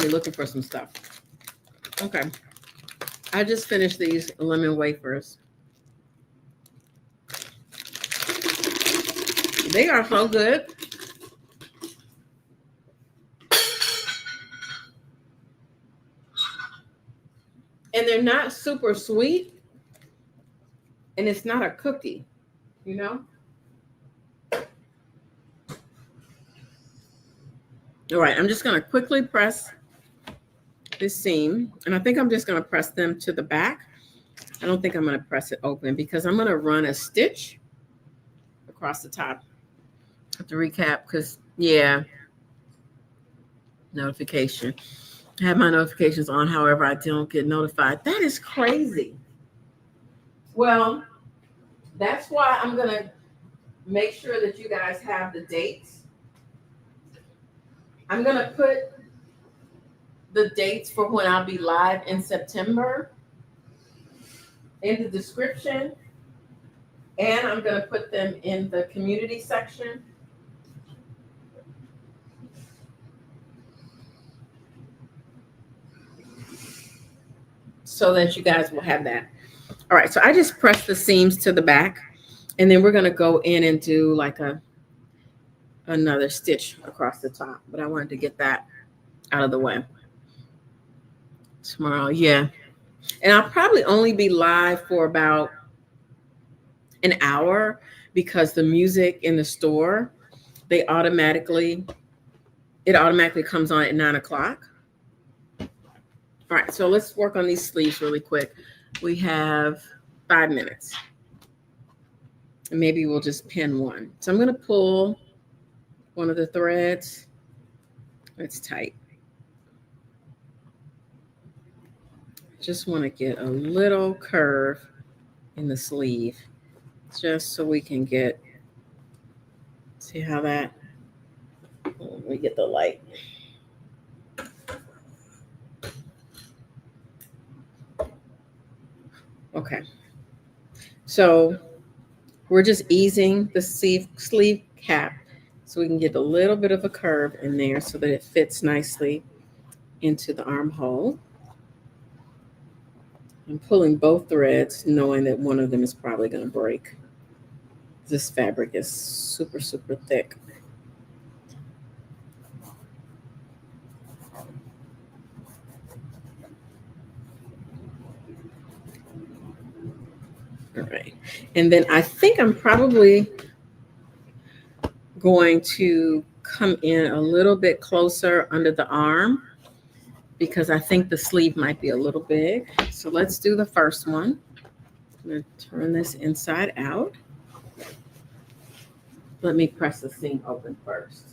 looking for some stuff. Okay. I just finished these lemon wafers. They are so good. And they're not super sweet. And it's not a cookie, you know? All right, I'm just going to quickly press this seam. And I think I'm just going to press them to the back. I don't think I'm going to press it open because I'm going to run a stitch across the top. I have to recap because, yeah, notification. I have my notifications on, however, I don't get notified. That is crazy. Well, that's why I'm going to make sure that you guys have the dates. I'm going to put the dates for when I'll be live in September in the description. And I'm going to put them in the community section. So that you guys will have that. All right, so I just pressed the seams to the back, and then we're going to go in and do like another stitch across the top. But I wanted to get that out of the way. Tomorrow, yeah. And I'll probably only be live for about an hour because the music in the store, it automatically comes on at 9 o'clock. All right, so let's work on these sleeves really quick. We have 5 minutes. And maybe we'll just pin one. So I'm going to pull one of the threads. It's tight. Just want to get a little curve in the sleeve just so we can get, see how that, we get the light. Okay, so we're just easing the sleeve cap so we can get a little bit of a curve in there so that it fits nicely into the armhole. I'm pulling both threads, knowing that one of them is probably going to break. This fabric is super, super thick. All right. And then I think I'm probably going to come in a little bit closer under the arm because I think the sleeve might be a little big. So let's do the first one. I'm going to turn this inside out. Let me press the seam open first.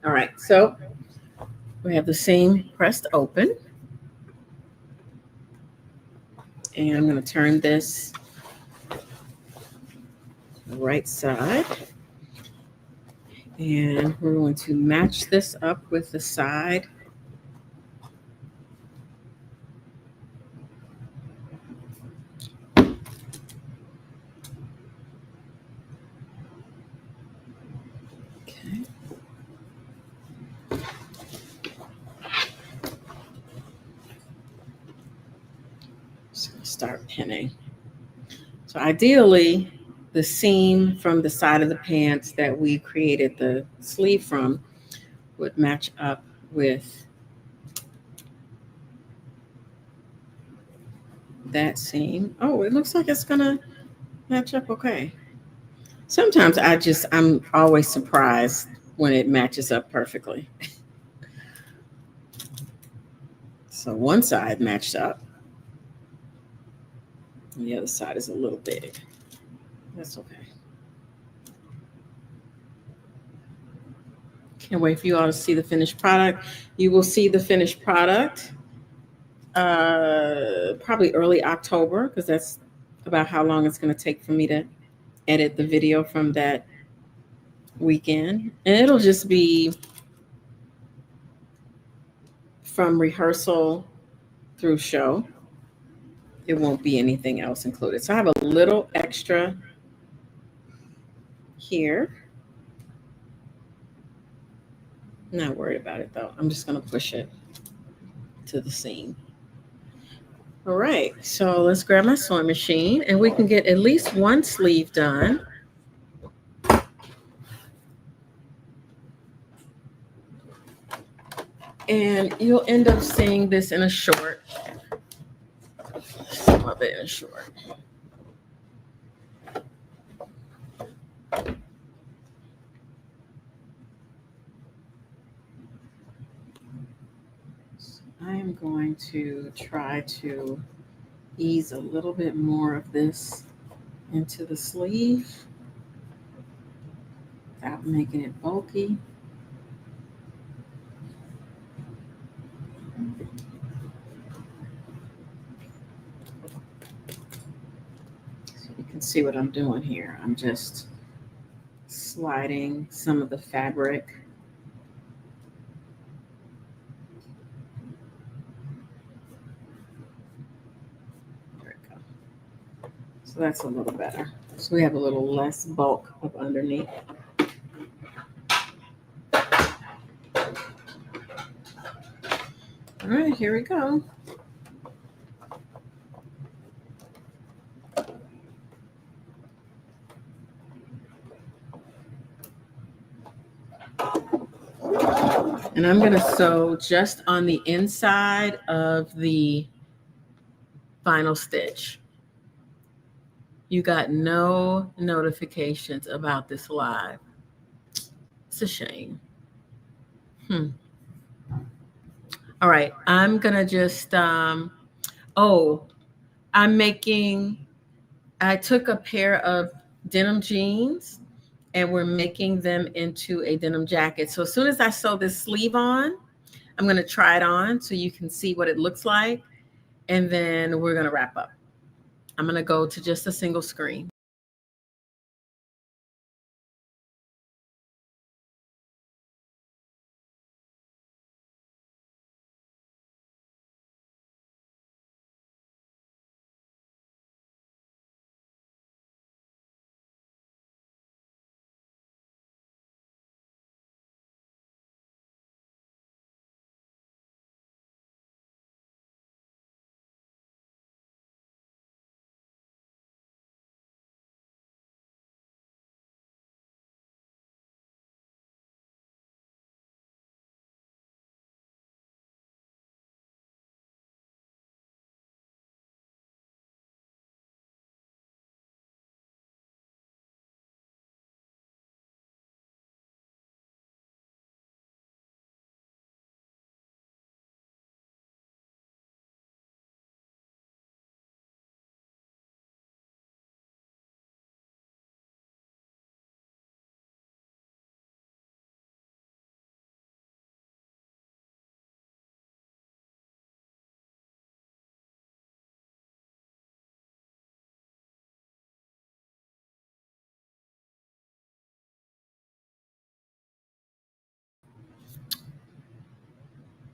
All right, so we have the seam pressed open. And I'm going to turn this right side. And we're going to match this up with the side. Okay. So start pinning. So ideally, the seam from the side of the pants that we created the sleeve from would match up with that seam. Oh, it looks like it's gonna match up okay. Sometimes I'm always surprised when it matches up perfectly. So one side matched up, and the other side is a little big. That's okay. Can't wait for you all to see the finished product. You will see the finished product probably early October, because that's about how long it's going to take for me to edit the video from that weekend. And it'll just be from rehearsal through show. It won't be anything else included. So I have a little extra here. I'm not worried about it though. I'm just going to push it to the seam. All right, so let's grab my sewing machine and we can get at least one sleeve done. And you'll end up seeing this in a short. Some of it in a short. So I am going to try to ease a little bit more of this into the sleeve without making it bulky. So you can see what I'm doing here. I'm just sliding some of the fabric so that's a little better. So we have a little less bulk up underneath. All right, here we go. And I'm going to sew just on the inside of the final stitch. You got no notifications about this live. It's a shame. All right, I'm going to just, I took a pair of denim jeans and we're making them into a denim jacket. So as soon as I sew this sleeve on, I'm going to try it on so you can see what it looks like. And then we're going to wrap up. I'm going to go to just a single screen.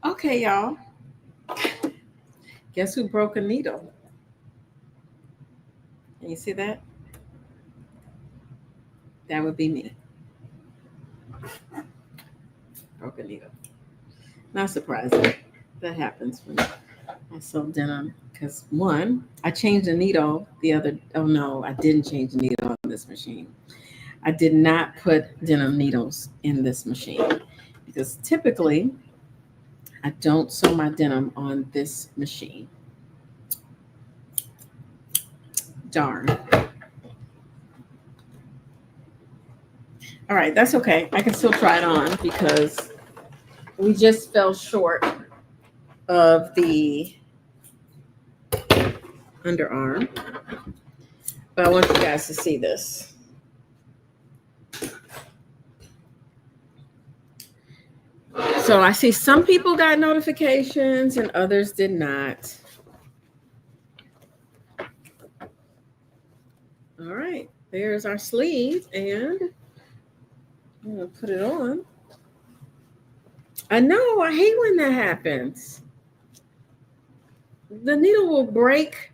Okay, y'all. Guess who broke a needle? Can you see that? That would be me. Broke a needle. Not surprising. That happens when I sew denim. Because one, I changed the needle oh no, I didn't change the needle on this machine. I did not put denim needles in this machine because typically I don't sew my denim on this machine. Darn. All right, that's okay. I can still try it on because we just fell short of the underarm. But I want you guys to see this. So I see some people got notifications and others did not. All right, there's our sleeve, and I'm gonna put it on. I know, I hate when that happens. The needle will break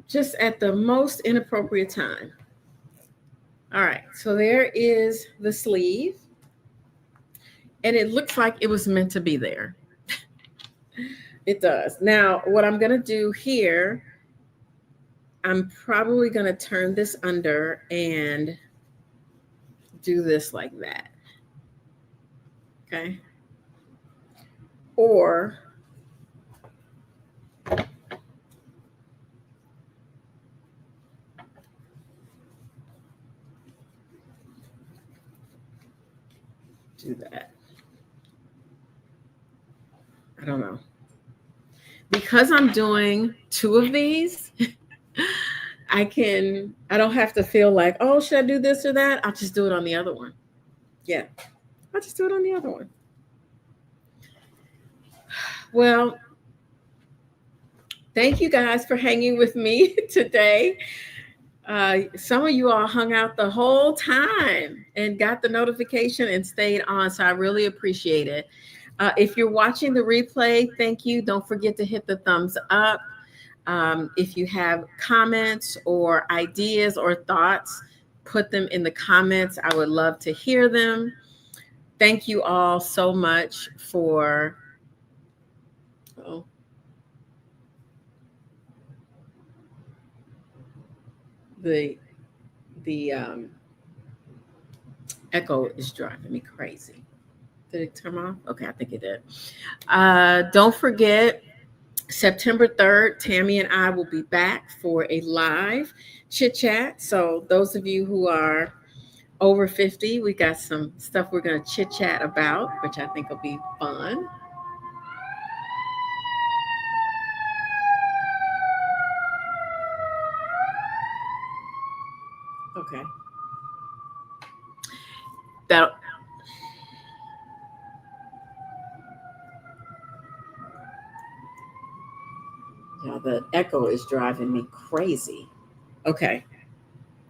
just at the most inappropriate time. All right, so there is the sleeve. And it looks like it was meant to be there. It does. Now, what I'm going to do here, I'm probably going to turn this under and do this like that. Okay. Or do that. I don't know. Because I'm doing two of these, I don't have to feel like, oh, should I do this or that? I'll just do it on the other one. Yeah, I'll just do it on the other one. Well, thank you guys for hanging with me today. Some of you all hung out the whole time and got the notification and stayed on. So I really appreciate it. If you're watching the replay, thank you. Don't forget to hit the thumbs up. If you have comments or ideas or thoughts, put them in the comments. I would love to hear them. Thank you all so much for the echo is driving me crazy. Did it turn off? Okay, I think it did. Don't forget, September 3rd, Tammie and I will be back for a live chit chat. So those of you who are over 50, we got some stuff we're going to chit chat about, which I think will be fun. Okay. Yeah, the echo is driving me crazy. Okay.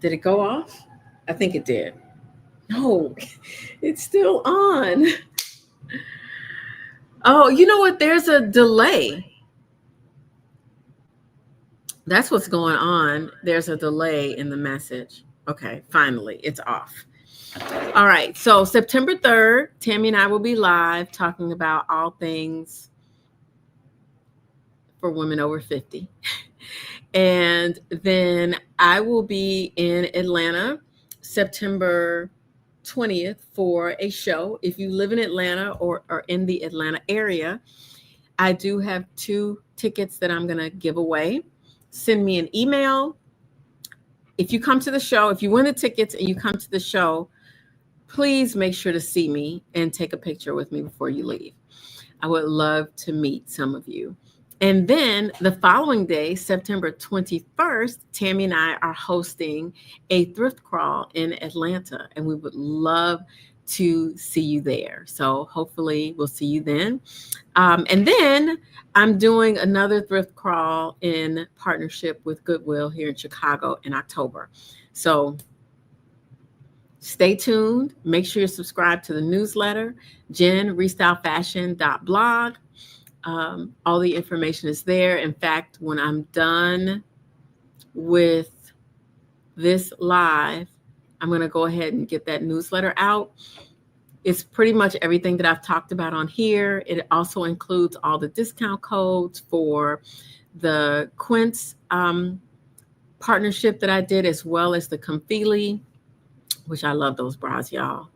Did it go off? I think it did. No, it's still on. Oh, you know what? There's a delay. That's what's going on. There's a delay in the message. Okay, finally, it's off. All right, so September 3rd, Tammie and I will be live talking about all things for women over 50. And then I will be in Atlanta September 20th for a show. If you live in Atlanta or are in the Atlanta area, I do have 2 tickets that I'm going to give away. Send me an email. If you come to the show, if you win the tickets and you come to the show, please make sure to see me and take a picture with me before you leave. I would love to meet some of you. And then the following day, September 21st, Tammie and I are hosting a thrift crawl in Atlanta, and we would love to see you there. So hopefully we'll see you then. And then I'm doing another thrift crawl in partnership with Goodwill here in Chicago in October. So Stay tuned. Make sure you're subscribed to the newsletter, jenrestylefashion.blog. All the information is there. In fact, when I'm done with this live, I'm going to go ahead and get that newsletter out. It's pretty much everything that I've talked about on here. It also includes all the discount codes for the Quince partnership that I did, as well as the Comfili, which I love those bras, y'all.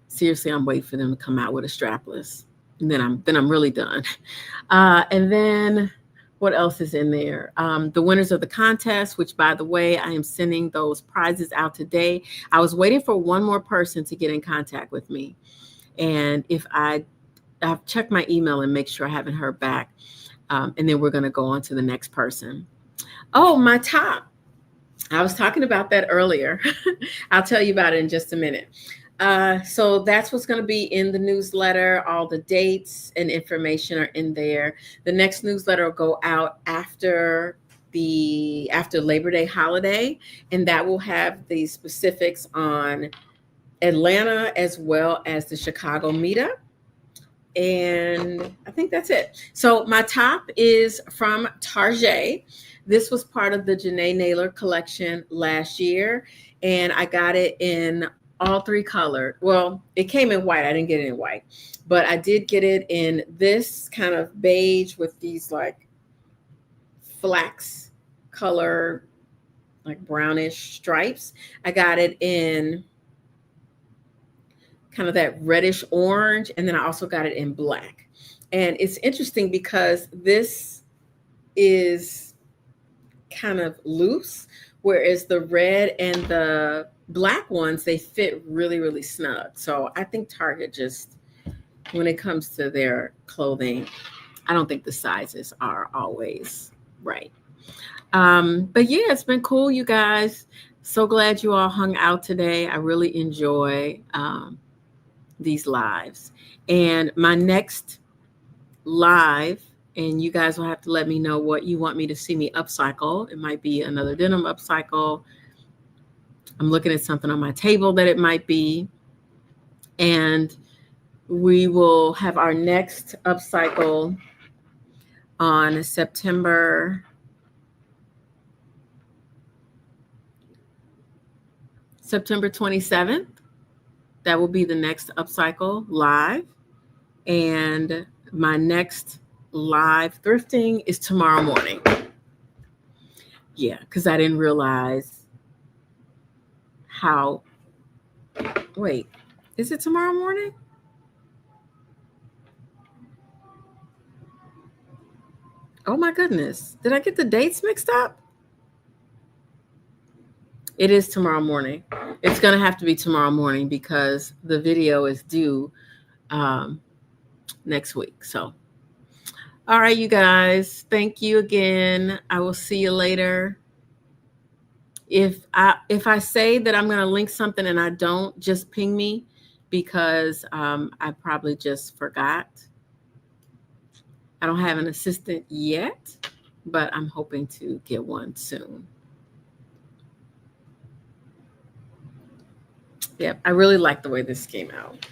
Seriously, I'm waiting for them to come out with a strapless. And then I'm really done. And then what else is in there? The winners of the contest, which, by the way, I am sending those prizes out today. I was waiting for one more person to get in contact with me. And if I've checked my email and make sure I haven't heard back. And then we're going to go on to the next person. Oh, my top. I was talking about that earlier. I'll tell you about it in just a minute. So that's what's going to be in the newsletter. All the dates and information are in there. The next newsletter will go out after Labor Day holiday, and that will have the specifics on Atlanta as well as the Chicago Meetup. And I think that's it. So my top is from Target. This was part of the Janae Naylor collection last year, and I got it in all three colors. Well, it came in white. I didn't get it in white, but I did get it in this kind of beige with these like flax color, like brownish stripes. I got it in kind of that reddish orange, and then I also got it in black. And it's interesting because this is kind of loose, whereas the red and the black ones, they fit really, really snug. So I think Target just, when it comes to their clothing, I don't think the sizes are always right. But yeah, it's been cool, you guys. So glad you all hung out today. I really enjoy these lives. And my next live, and you guys will have to let me know what you want me to see me upcycle. It might be another denim upcycle. I'm looking at something on my table that it might be. And we will have our next upcycle on September 27th. That will be the next upcycle live. And my next live thrifting is tomorrow morning. Yeah, because I didn't realize how. Wait, is it tomorrow morning? Oh my goodness. Did I get the dates mixed up? It is tomorrow morning. It's going to have to be tomorrow morning because the video is due next week. So, all right, you guys, thank you again. I will see you later. If I say that I'm going to link something and I don't, just ping me because I probably just forgot. I don't have an assistant yet, but I'm hoping to get one soon. Yep, I really like the way this came out.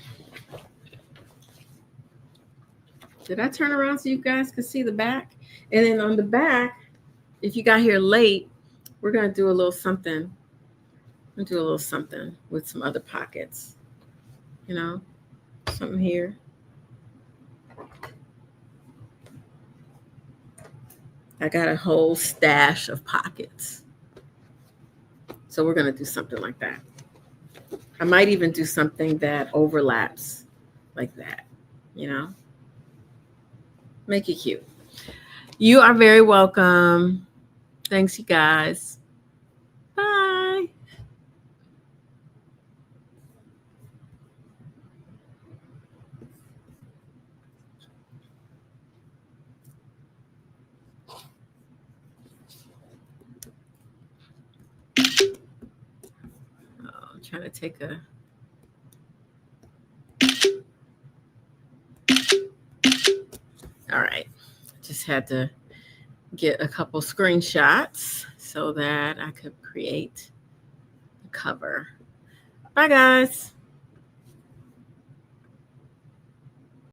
Did I turn around so you guys could see the back? And then on the back, if you got here late, we're going to do a little something. We'll do a little something with some other pockets. You know, something here. I got a whole stash of pockets. So we're going to do something like that. I might even do something that overlaps like that, you know. Make it cute. You are very welcome. Thanks, you guys. Bye. I'm trying to take a... All right. Just had to get a couple screenshots so that I could create the cover. Bye, guys.